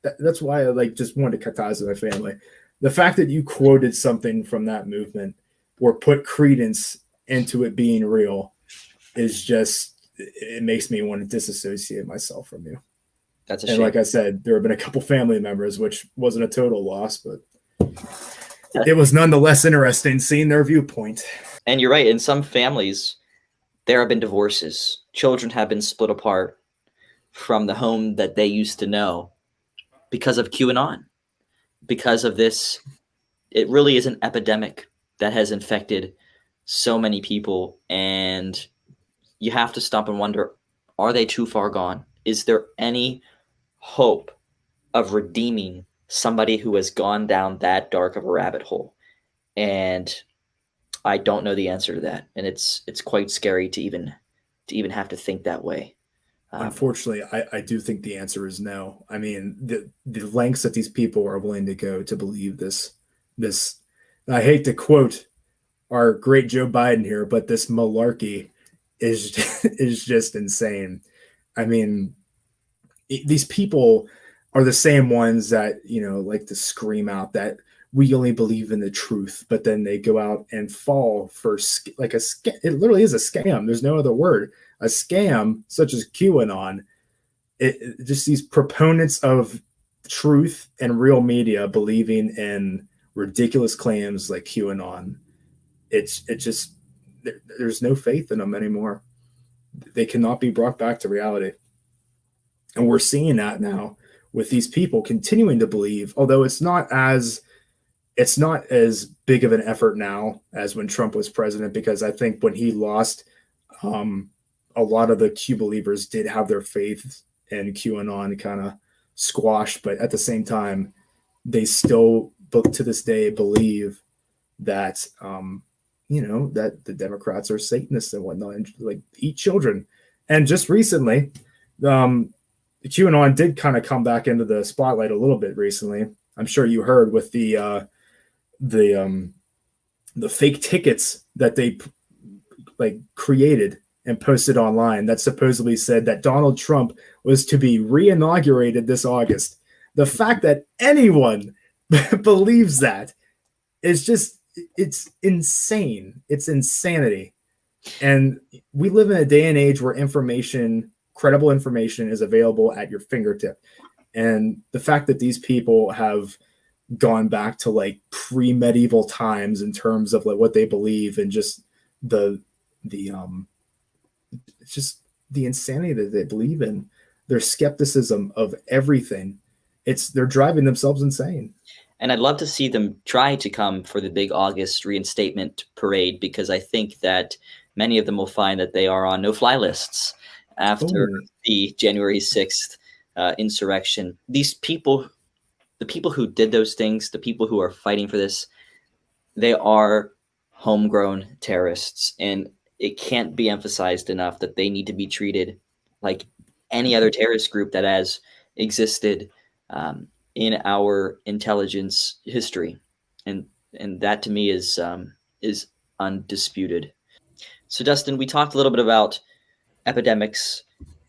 Speaker 2: that's why I just wanted to cut ties with my family. The fact that you quoted something from that movement or put credence into it being real is it makes me want to disassociate myself from you.
Speaker 1: That's a shame.
Speaker 2: And like I said, there have been a couple family members, which wasn't a total loss, but it was nonetheless interesting seeing their viewpoint.
Speaker 1: And you're right. In some families, there have been divorces. Children have been split apart from the home that they used to know because of QAnon, because of this. It really is an epidemic that has infected so many people. And you have to stop and wonder, are they too far gone? Is there any hope of redeeming somebody who has gone down that dark of a rabbit hole. And I don't know the answer to that. And it's quite scary to even have to think that way.
Speaker 2: Unfortunately, I do think the answer is no. I mean, the lengths that these people are willing to go to believe this, I hate to quote our great Joe Biden here, but this malarkey is is just insane. I mean, these people are the same ones that, like to scream out that we only believe in the truth, but then they go out and fall for like a scam. It literally is a scam. There's no other word. A scam such as QAnon. Just these proponents of truth and real media believing in ridiculous claims like QAnon. It just there's no faith in them anymore. They cannot be brought back to reality. And we're seeing that now with these people continuing to believe, although it's not as big of an effort now as when Trump was president, because I think when he lost, a lot of the Q believers did have their faith in QAnon kind of squashed, but at the same time, they still, to this day, believe that, that the Democrats are Satanists and whatnot, and like eat children. And just recently, QAnon did kind of come back into the spotlight a little bit recently. I'm sure you heard with the fake tickets that they created and posted online that supposedly said that Donald Trump was to be re-inaugurated this August. The fact that anyone believes that is just, it's insane. It's insanity. And we live in a day and age where credible information is available at your fingertip. And the fact that these people have gone back to like pre-medieval times in terms of like what they believe, and just it's just the insanity that they believe in, their skepticism of everything. They're driving themselves insane.
Speaker 1: And I'd love to see them try to come for the big August reinstatement parade, because I think that many of them will find that they are on no-fly lists after the January 6th insurrection. These people, the people who did those things, the people who are fighting for this, they are homegrown terrorists. And it can't be emphasized enough that they need to be treated like any other terrorist group that has existed in our intelligence history. And that to me is undisputed. So Dustin, we talked a little bit about epidemics.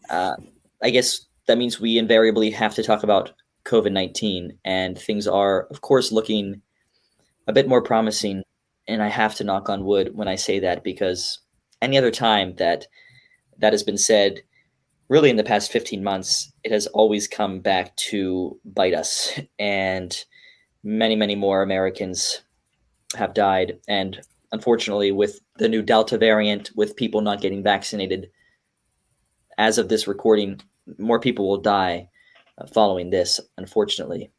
Speaker 1: I guess that means we invariably have to talk about COVID-19, and things are, of course, looking a bit more promising. And I have to knock on wood when I say that, because any other time that has been said, really in the past 15 months, it has always come back to bite us. And many, many more Americans have died. And unfortunately, with the new Delta variant, with people not getting vaccinated, as of this recording, more people will die following this, unfortunately.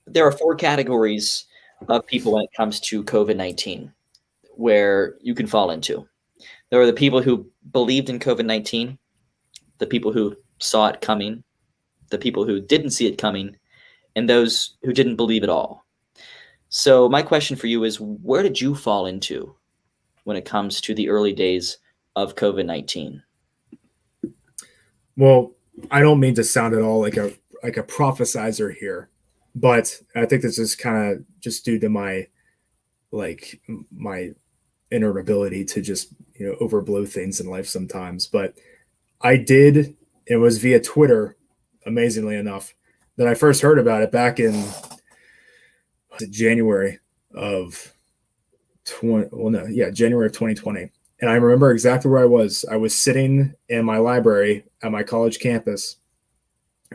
Speaker 1: There are 4 categories of people when it comes to COVID-19 where you can fall into. There are the people who believed in COVID-19, the people who saw it coming, the people who didn't see it coming, and those who didn't believe at all. So my question for you is, where did you fall into when it comes to the early days of COVID-19?
Speaker 2: Well, I don't mean to sound at all like a prophesizer here, but I think this is kind of just due to my inner ability to just overblow things in life sometimes. But it was via Twitter, amazingly enough, that I first heard about it back in January of 2020. And I remember exactly where I was. I was sitting in my library at my college campus,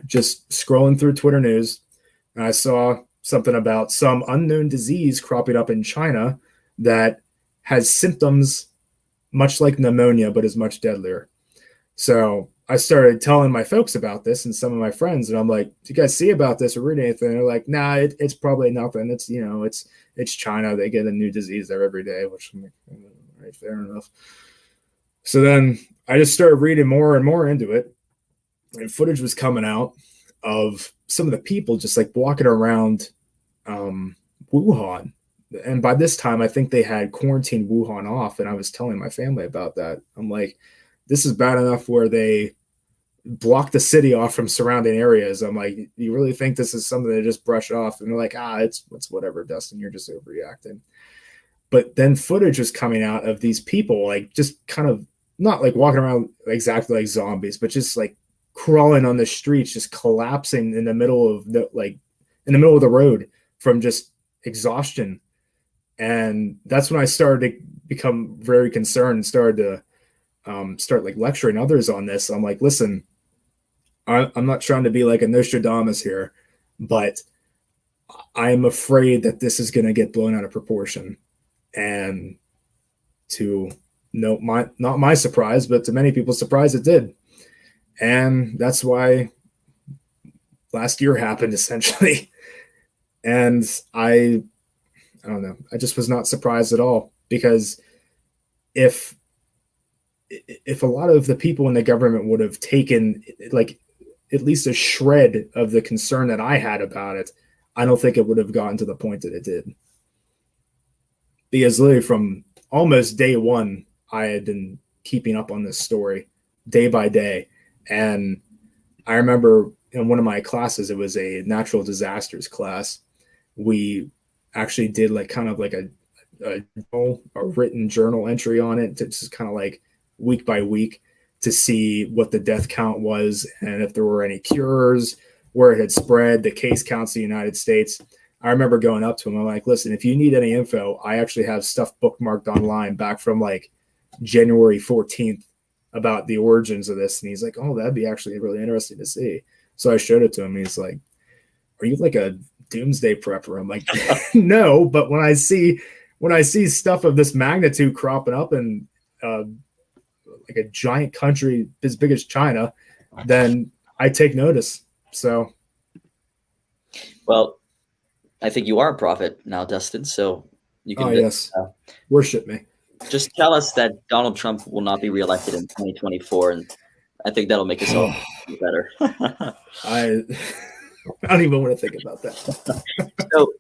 Speaker 2: just scrolling through Twitter news, and I saw something about some unknown disease cropping up in China that has symptoms much like pneumonia, but is much deadlier. So I started telling my folks about this and some of my friends, and I'm like, "Do you guys see about this or read anything?" And they're like, "Nah, it's probably nothing. It's it's China. They get a new disease there every day," which I'm like, right, fair enough. So then I just started reading more and more into it, and footage was coming out of some of the people just like walking around Wuhan. And by this time, I think they had quarantined Wuhan off. And I was telling my family about that. I'm like, this is bad enough where they block the city off from surrounding areas. I'm like, you really think this is something to just brush off? And they're like, it's whatever, Dustin, you're just overreacting. But then footage was coming out of these people, like just kind of not like walking around exactly like zombies, but just like crawling on the streets, just collapsing in the middle of the road from just exhaustion. And that's when I started to become very concerned and started to start like lecturing others on this. I'm like, listen, I'm not trying to be like a Nostradamus here, but I'm afraid that this is going to get blown out of proportion. And not my surprise, but to many people's surprise, it did. And that's why last year happened, essentially. And I don't know. I just was not surprised at all, because if a lot of the people in the government would have taken like at least a shred of the concern that I had about it, I don't think it would have gotten to the point that it did. Because literally from almost day one, I had been keeping up on this story day by day. And I remember in one of my classes, it was a natural disasters class. We actually did like kind of like a written journal entry on it, to just kind of like week by week to see what the death count was and if there were any cures, where it had spread, the case counts in the United States. I remember going up to him. I'm like, listen, if you need any info, I actually have stuff bookmarked online back from like January 14th about the origins of this. And he's like, oh, that'd be actually really interesting to see. So I showed it to him. And he's like, are you like a doomsday prepper? I'm like, no, but when I see stuff of this magnitude cropping up in like a giant country as big as China, then I take notice. So,
Speaker 1: well, I think you are a prophet now, Dustin. So you can
Speaker 2: yes, worship me.
Speaker 1: Just tell us that Donald Trump will not be reelected in 2024, and I think that'll make us all better.
Speaker 2: I don't even want to think about that.
Speaker 1: So,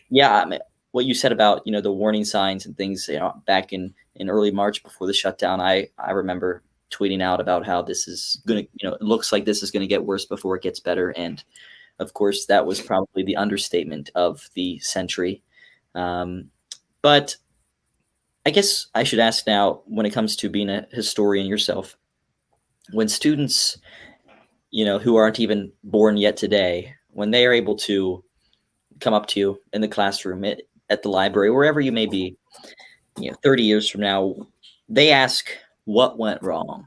Speaker 1: yeah, I mean, what you said about the warning signs and things, back in early March before the shutdown, I remember tweeting out about how this is gonna, it looks like this is gonna get worse before it gets better, and of course that was probably the understatement of the century. But I guess I should ask now, when it comes to being a historian yourself, when students, who aren't even born yet today, when they are able to come up to you in the classroom, at the library, wherever you may be, 30 years from now, they ask, what went wrong?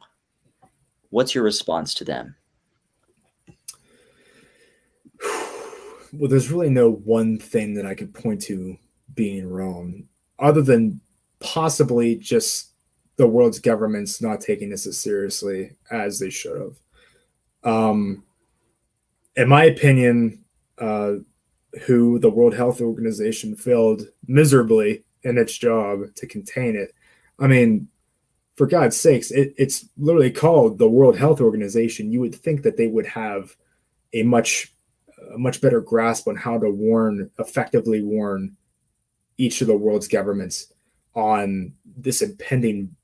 Speaker 1: What's your response to them?
Speaker 2: Well, there's really no one thing that I could point to being wrong, other than possibly just the world's governments not taking this as seriously as they should have. In my opinion, who the World Health Organization failed miserably in its job to contain it. I mean, for God's sakes, it's literally called the World Health Organization. You would think that they would have a much better grasp on how to effectively warn each of the world's governments on this impending,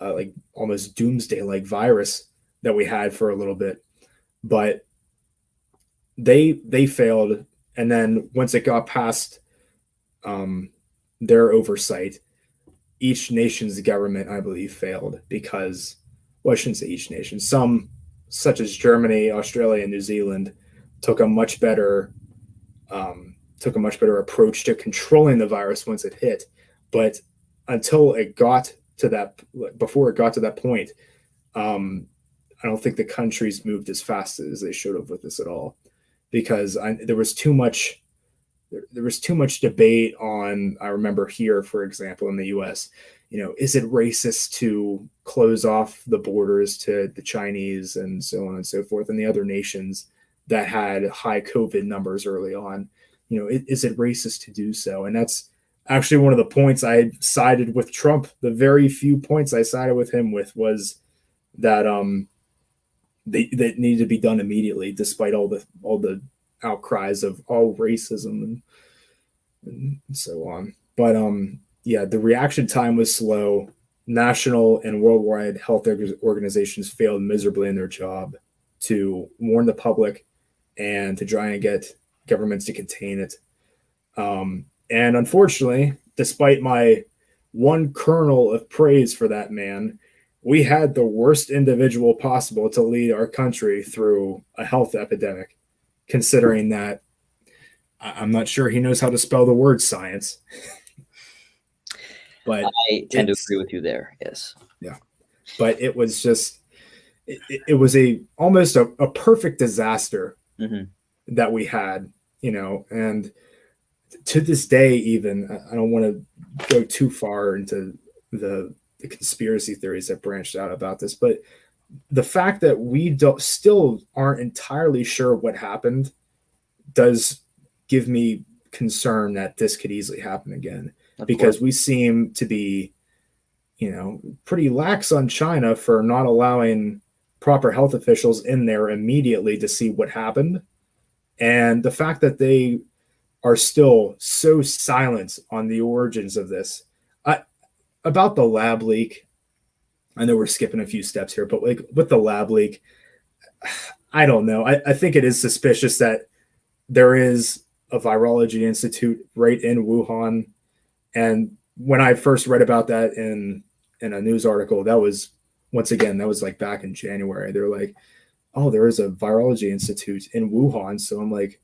Speaker 2: like almost doomsday-like virus that we had for a little bit. But they failed. And then once it got past their oversight, each nation's government, I believe, failed because, well, I shouldn't say each nation. Some, such as Germany, Australia, and New Zealand, took a much better approach to controlling the virus once it hit. But until it got to that, before it got to that point, I don't think the countries moved as fast as they should have with this at all, because there was too much debate on, I remember here, for example, in the US, is it racist to close off the borders to the Chinese and so on and so forth, and the other nations that had high COVID numbers early on? Is it racist to do so? And that's actually one of the points I sided with Trump. The very few points I sided with him with was that that needed to be done immediately, despite all the outcries of all racism and so on. But yeah, the reaction time was slow. National and worldwide health organizations failed miserably in their job to warn the public and to try and get governments to contain it. And unfortunately, despite my one kernel of praise for that man, we had the worst individual possible to lead our country through a health epidemic, considering that I'm not sure he knows how to spell the word science. But
Speaker 1: I tend to agree with you there. Yes.
Speaker 2: Yeah. But it was just, it was almost a perfect disaster that we had, and to this day, even, I don't want to go too far into the conspiracy theories that branched out about this, but the fact that we still aren't entirely sure what happened does give me concern that this could easily happen again, because we seem to be, pretty lax on China for not allowing proper health officials in there immediately to see what happened. And the fact that they are still so silent on the origins of this. About the lab leak, I know we're skipping a few steps here, but like with the lab leak, I don't know. I think it is suspicious that there is a virology institute right in Wuhan. And when I first read about that in a news article, that was like back in January. They're like, oh, there is a virology institute in Wuhan. So I'm like,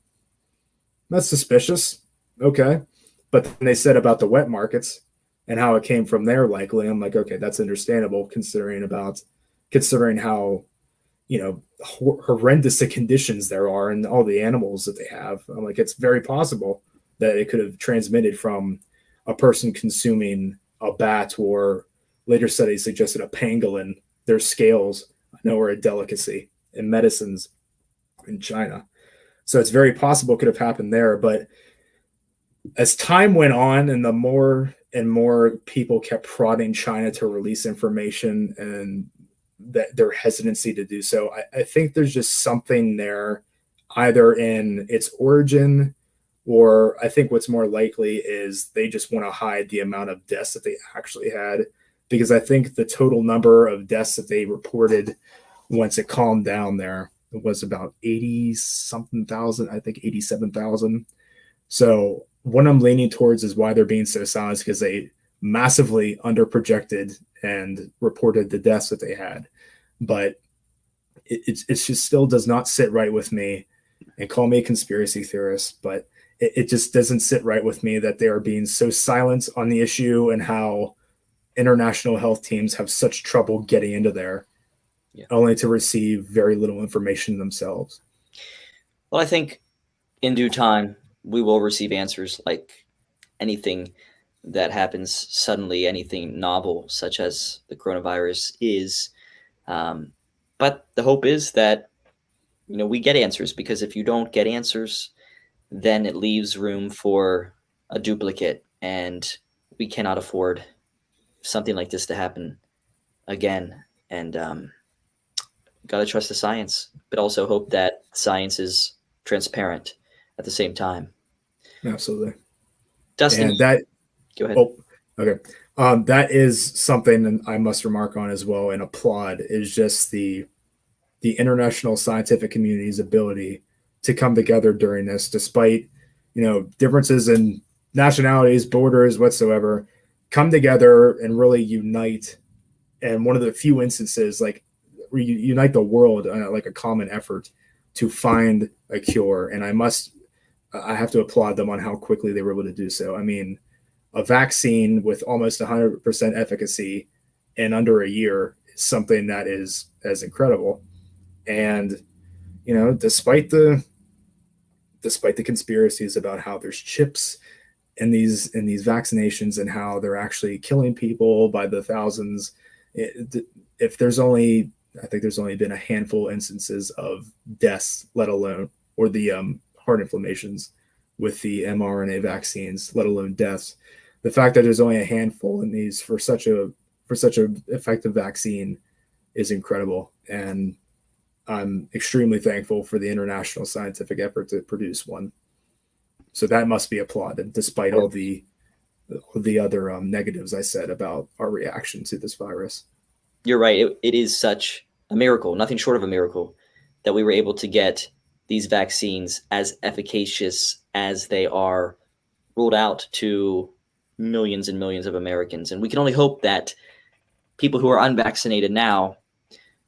Speaker 2: that's suspicious. Okay. But then they said about the wet markets and how it came from there, likely. I'm like, okay, that's understandable considering how, horrendous the conditions there are and all the animals that they have. I'm like, it's very possible that it could have transmitted from a person consuming a bat, or later studies suggested a pangolin. Their scales, I know, are a delicacy in medicines in China. So it's very possible it could have happened there. But as time went on and the more and more people kept prodding China to release information and that their hesitancy to do so, I think there's just something there, either in its origin, or I think what's more likely is they just want to hide the amount of deaths that they actually had. Because I think the total number of deaths that they reported once it calmed down there was about 80-something thousand, I think 87,000. So what I'm leaning towards is why they're being so silent, because they massively underprojected and reported the deaths that they had. But it just still does not sit right with me, and call me a conspiracy theorist, but it just doesn't sit right with me that they are being so silent on the issue and how international health teams have such trouble getting into there, only to receive very little information themselves.
Speaker 1: Well, I think in due time, we will receive answers, like anything that happens suddenly, anything novel, such as the coronavirus is. But the hope is that, we get answers, because if you don't get answers, then it leaves room for a duplicate, and we cannot afford something like this to happen again. And got to trust the science, but also hope that science is transparent at the same time.
Speaker 2: Absolutely.
Speaker 1: Dustin,
Speaker 2: and that,
Speaker 1: go ahead.
Speaker 2: Oh, okay. That is something I must remark on as well and applaud, is just the international scientific community's ability to come together during this, despite, differences in nationalities, borders, whatsoever, come together and really unite. And one of the few instances, like, unite the world like a common effort to find a cure. And I have to applaud them on how quickly they were able to do so. I mean, a vaccine with almost 100% efficacy in under a year is something that is as incredible. And, despite the conspiracies about how there's chips in these vaccinations and how they're actually killing people by the thousands, I think there's only been a handful of instances of deaths, let alone, or the heart inflammations with the mRNA vaccines, let alone deaths. The fact that there's only a handful in these for such a effective vaccine is incredible. And I'm extremely thankful for the international scientific effort to produce one. So that must be applauded, despite all the other negatives I said about our reaction to this virus.
Speaker 1: You're right. It is such a miracle, nothing short of a miracle, that we were able to get these vaccines as efficacious as they are rolled out to millions and millions of Americans. And we can only hope that people who are unvaccinated now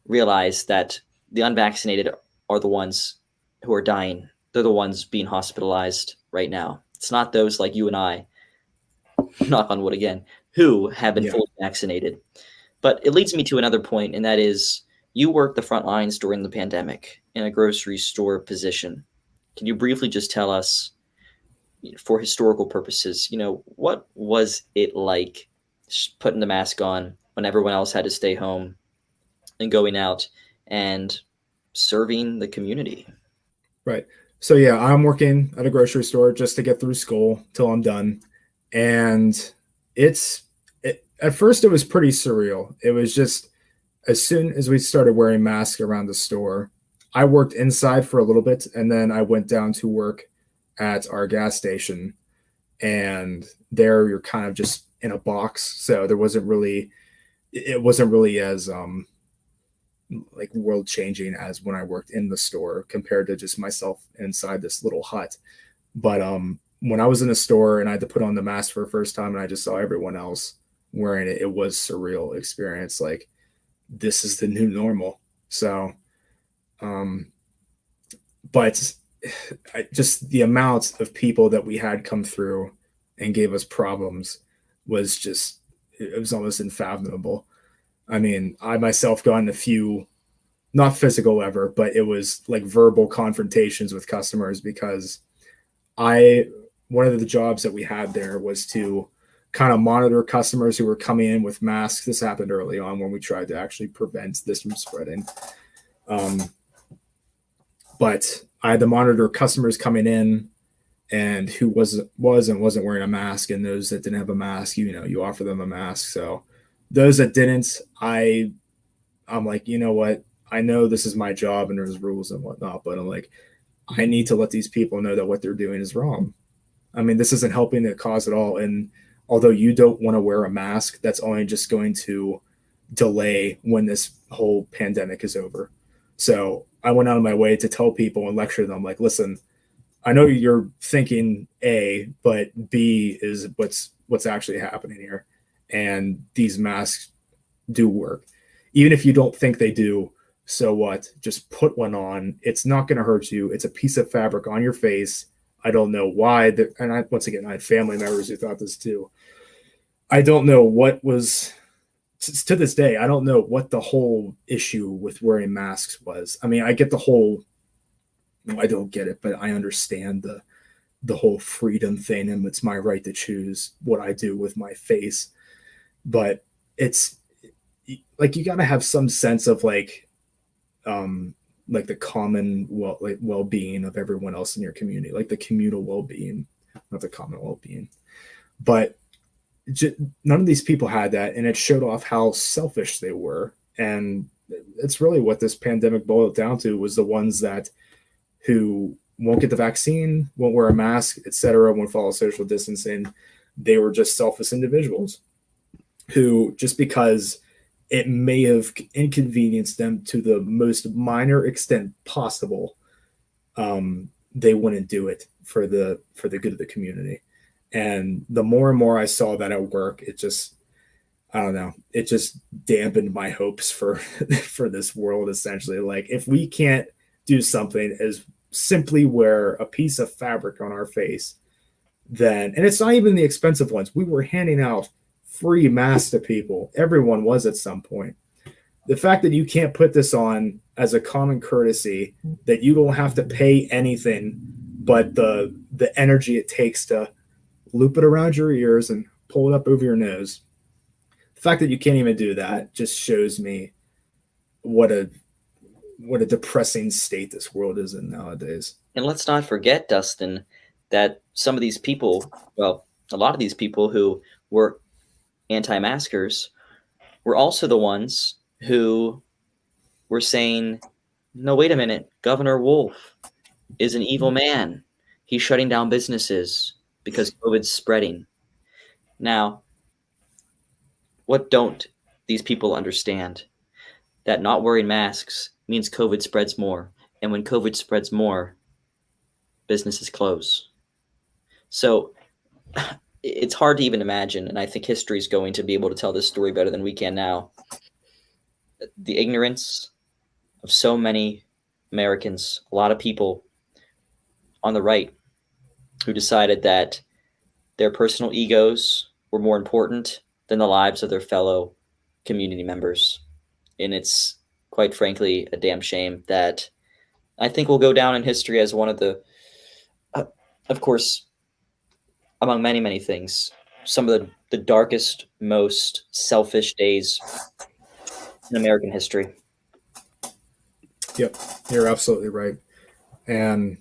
Speaker 1: realize that the unvaccinated are the ones who are dying. They're the ones being hospitalized right now. It's not those like you and I, knock on wood again, who have been fully vaccinated. But it leads me to another point, and that is you worked the front lines during the pandemic in a grocery store position. Can you briefly just tell us, for historical purposes, what was it like putting the mask on when everyone else had to stay home and going out and serving the community?
Speaker 2: Right. So yeah, I'm working at a grocery store just to get through school till I'm done. And at first it was pretty surreal. It was just, as soon as we started wearing masks around the store, I worked inside for a little bit, and then I went down to work at our gas station. And there you're kind of just in a box. So it wasn't really as like world changing as when I worked in the store compared to just myself inside this little hut. But when I was in the store and I had to put on the mask for the first time and I just saw everyone else wearing it, it was a surreal experience. Like, this is the new normal. So, but just the amount of people that we had come through and gave us problems was just, it was almost unfathomable. I mean, I myself got in a few, not physical ever, but it was like verbal confrontations with customers because one of the jobs that we had there was to kind of monitor customers who were coming in with masks. This happened early on when we tried to actually prevent this from spreading. But I had to monitor customers coming in and who wasn't wearing a mask, and those that didn't have a mask, you offer them a mask. So those that didn't, I'm like, you know what? I know this is my job and there's rules and whatnot, but I'm like, I need to let these people know that what they're doing is wrong. I mean, this isn't helping the cause at all. And although you don't want to wear a mask, that's only just going to delay when this whole pandemic is over. So I went out of my way to tell people and lecture them, like, listen, I know you're thinking A, but B is what's actually happening here. And these masks do work. Even if you don't think they do, so what? Just put one on. It's not going to hurt you. It's a piece of fabric on your face. I don't know why. Once again, I had family members who thought this too. I don't know what was, to this day, I don't know what the whole issue with wearing masks was. I mean, I get the whole, I don't get it, but I understand the whole freedom thing, and it's my right to choose what I do with my face. But it's like, you got to have some sense of like the common well-being of everyone else in your community, like the communal well-being, not the common well-being. But none of these people had that, and it showed off how selfish they were. And it's really what this pandemic boiled down to, was the ones who won't get the vaccine, won't wear a mask, etc., won't follow social distancing. They were just selfish individuals who, just because it may have inconvenienced them to the most minor extent possible, they wouldn't do it for the good of the community. And the more and more I saw that at work, it just, I don't know, it just dampened my hopes for this world, essentially. Like, if we can't do something as simply wear a piece of fabric on our face, then, and it's not even the expensive ones. We were handing out free masks to people. Everyone was at some point. The fact that you can't put this on as a common courtesy, that you don't have to pay anything but the energy it takes to loop it around your ears and pull it up over your nose. The fact that you can't even do that just shows me what a depressing state this world is in nowadays.
Speaker 1: And let's not forget, Dustin, that some of these people, well, a lot of these people who were anti-maskers were also the ones who were saying no, wait a minute. Governor Wolf is an evil man. He's shutting down businesses because COVID's spreading. Now, what don't these people understand? That not wearing masks means COVID spreads more. And when COVID spreads more, businesses close. So it's hard to even imagine, and I think history is going to be able to tell this story better than we can now. The ignorance of so many Americans, a lot of people on the right who decided that their personal egos were more important than the lives of their fellow community members. And it's quite frankly a damn shame that I think will go down in history as one of the, of course, among many, many things, some of the darkest, most selfish days in American history.
Speaker 2: Yep, you're absolutely right. And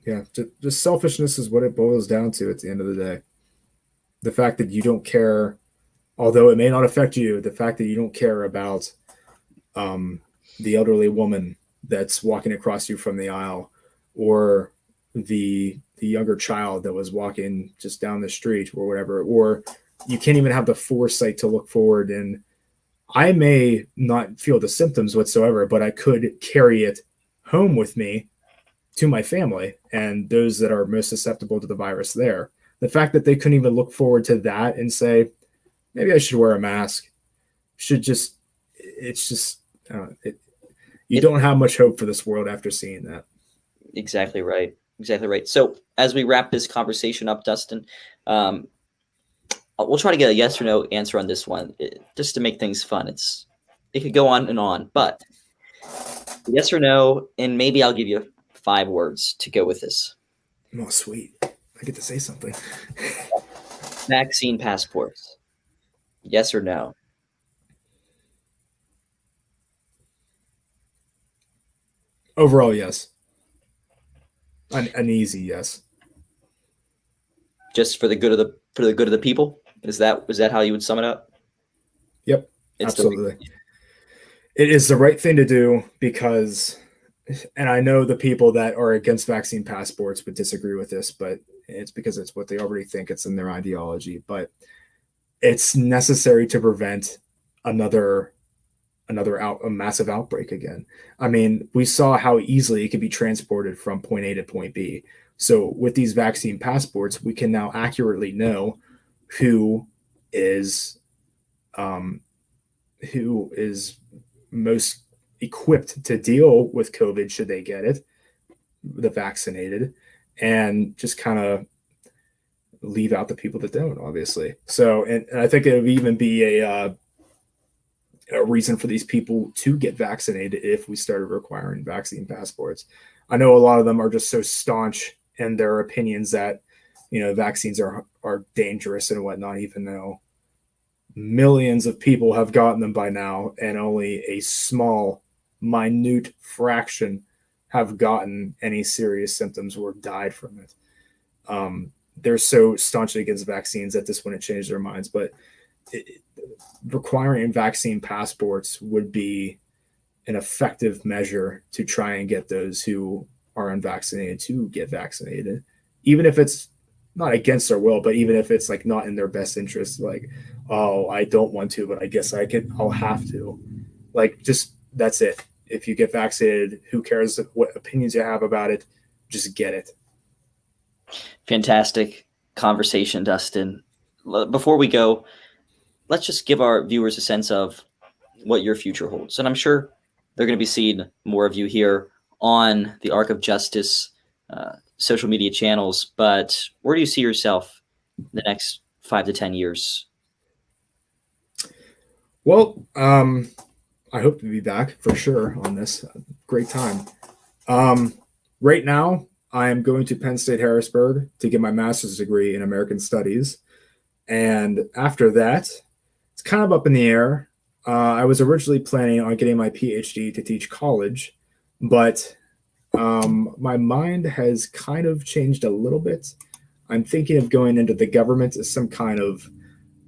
Speaker 2: yeah, just selfishness is what it boils down to at the end of the day. The fact that you don't care, although it may not affect you, the fact that you don't care about the elderly woman that's walking across you from the aisle, or the younger child that was walking just down the street or whatever, or you can't even have the foresight to look forward. And I may not feel the symptoms whatsoever, but I could carry it home with me to my family and those that are most susceptible to the virus there. The fact that they couldn't even look forward to that and say, maybe I should wear a mask, you don't have much hope for this world after seeing that.
Speaker 1: Exactly right. Exactly right. So as we wrap this conversation up, Dustin, we'll try to get a yes or no answer on this one, just to make things fun. It could go on, but yes or no, and maybe I'll give you 5 words to go with this.
Speaker 2: Oh, sweet. I get to say something.
Speaker 1: Vaccine passports. Yes or no?
Speaker 2: Overall, yes. An easy yes.
Speaker 1: Just for the good of the people? Is that how you would sum it up?
Speaker 2: Yep, absolutely. It is the right thing to do because, and I know the people that are against vaccine passports would disagree with this, but it's because it's what they already think, it's in their ideology. But it's necessary to prevent a massive outbreak again. I mean, we saw how easily it could be transported from point A to point B. So with these vaccine passports, we can now accurately know who is most equipped to deal with COVID should they get it, the vaccinated, and just kind of leave out the people that don't, obviously. So, and I think it would even be a reason for these people to get vaccinated if we started requiring vaccine passports. I know a lot of them are just so staunch in their opinions that, vaccines are dangerous and whatnot, even though millions of people have gotten them by now and only a small, minute fraction have gotten any serious symptoms or died from it. They're so staunchly against vaccines that this wouldn't change their minds, but requiring vaccine passports would be an effective measure to try and get those who are unvaccinated to get vaccinated, even if it's not against their will, but even if it's like not in their best interest, like, oh, I don't want to, but I guess I'll have to. Like, just that's it. If you get vaccinated, who cares what opinions you have about it? Just get it.
Speaker 1: Fantastic conversation, Dustin. Before we go, let's just give our viewers a sense of what your future holds. And I'm sure they're going to be seeing more of you here on the Arc of Justice social media channels. But where do you see yourself in the next 5 to 10 years?
Speaker 2: Well, I hope to be back for sure on this. Great time. Right now, I am going to Penn State Harrisburg to get my master's degree in American Studies. And after that, it's kind of up in the air. I was originally planning on getting my PhD to teach college, but my mind has kind of changed a little bit. I'm thinking of going into the government as some kind of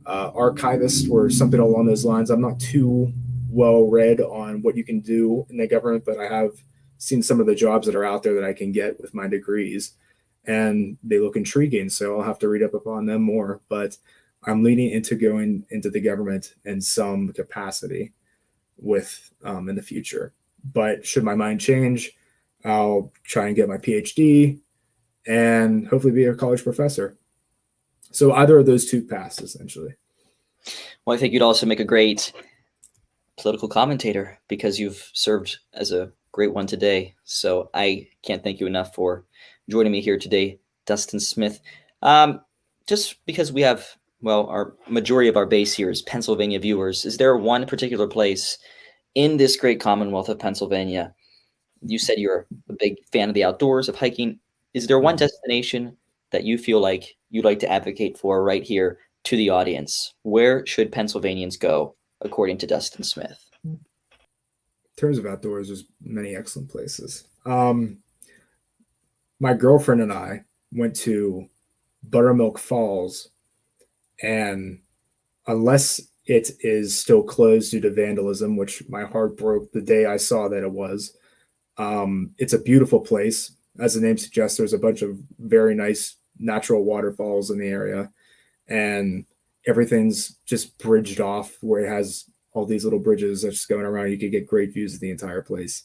Speaker 2: archivist or something along those lines. I'm not too well read on what you can do in the government, but I have seen some of the jobs that are out there that I can get with my degrees, and they look intriguing. So I'll have to read up upon them more. But I'm leaning into going into the government in some capacity with in the future. But should my mind change, I'll try and get my PhD and hopefully be a college professor. So either of those two paths, essentially.
Speaker 1: Well, I think you'd also make a great political commentator because you've served as a great one today. So I can't thank you enough for joining me here today, Dustin Smith. Just because we have, well, our majority of our base here is Pennsylvania viewers, is there one particular place in this great Commonwealth of Pennsylvania? You said you're a big fan of the outdoors, of hiking. Is there one destination that you feel like you'd like to advocate for right here to the audience? Where should Pennsylvanians go, according to Dustin Smith?
Speaker 2: In terms of outdoors, there's many excellent places. My girlfriend and I went to Buttermilk Falls, and unless it is still closed due to vandalism, which my heart broke the day I saw that it was, it's a beautiful place. As the name suggests, there's a bunch of very nice natural waterfalls in the area, and everything's just bridged off where it has all these little bridges that's going around. You could get great views of the entire place.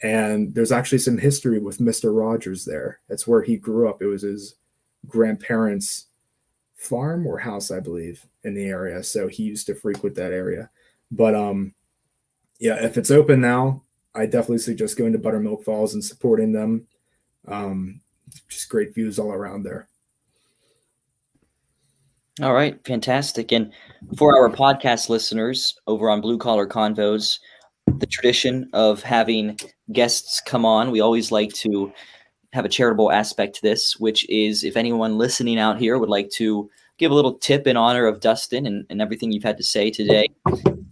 Speaker 2: And there's actually some history with Mr. Rogers there. That's where he grew up. It was his grandparents' farm or house, I believe, in the area. So he used to frequent that area. But yeah, if it's open now, I definitely suggest going to Buttermilk Falls and supporting them. Just great views all around there.
Speaker 1: All right, fantastic. And for our podcast listeners over on Blue Collar Convos, the tradition of having guests come on, we always like to have a charitable aspect to this, which is if anyone listening out here would like to give a little tip in honor of Dustin and everything you've had to say today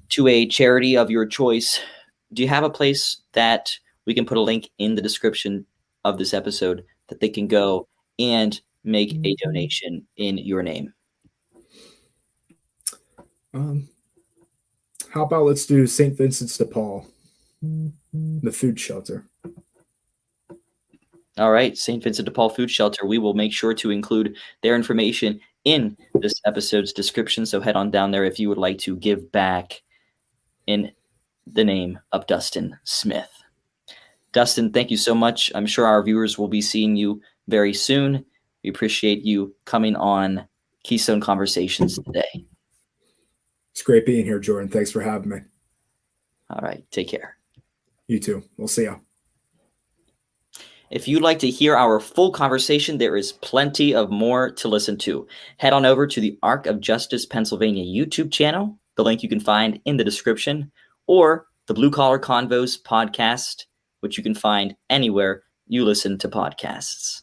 Speaker 1: to a charity of your choice, do you have a place that we can put a link in the description of this episode that they can go and make a donation in your name?
Speaker 2: How about let's do St. Vincent's de Paul, the food shelter.
Speaker 1: All right, St. Vincent de Paul Food Shelter. We will make sure to include their information in this episode's description. So head on down there if you would like to give back in the name of Dustin Smith. Dustin, thank you so much. I'm sure our viewers will be seeing you very soon. We appreciate you coming on Keystone Conversations today.
Speaker 2: It's great being here, Jordan. Thanks for having me.
Speaker 1: All right, take care.
Speaker 2: You too. We'll see you.
Speaker 1: If you'd like to hear our full conversation, there is plenty of more to listen to. Head on over to the Arc of Justice Pennsylvania YouTube channel, the link you can find in the description, or the Blue Collar Convos podcast, which you can find anywhere you listen to podcasts.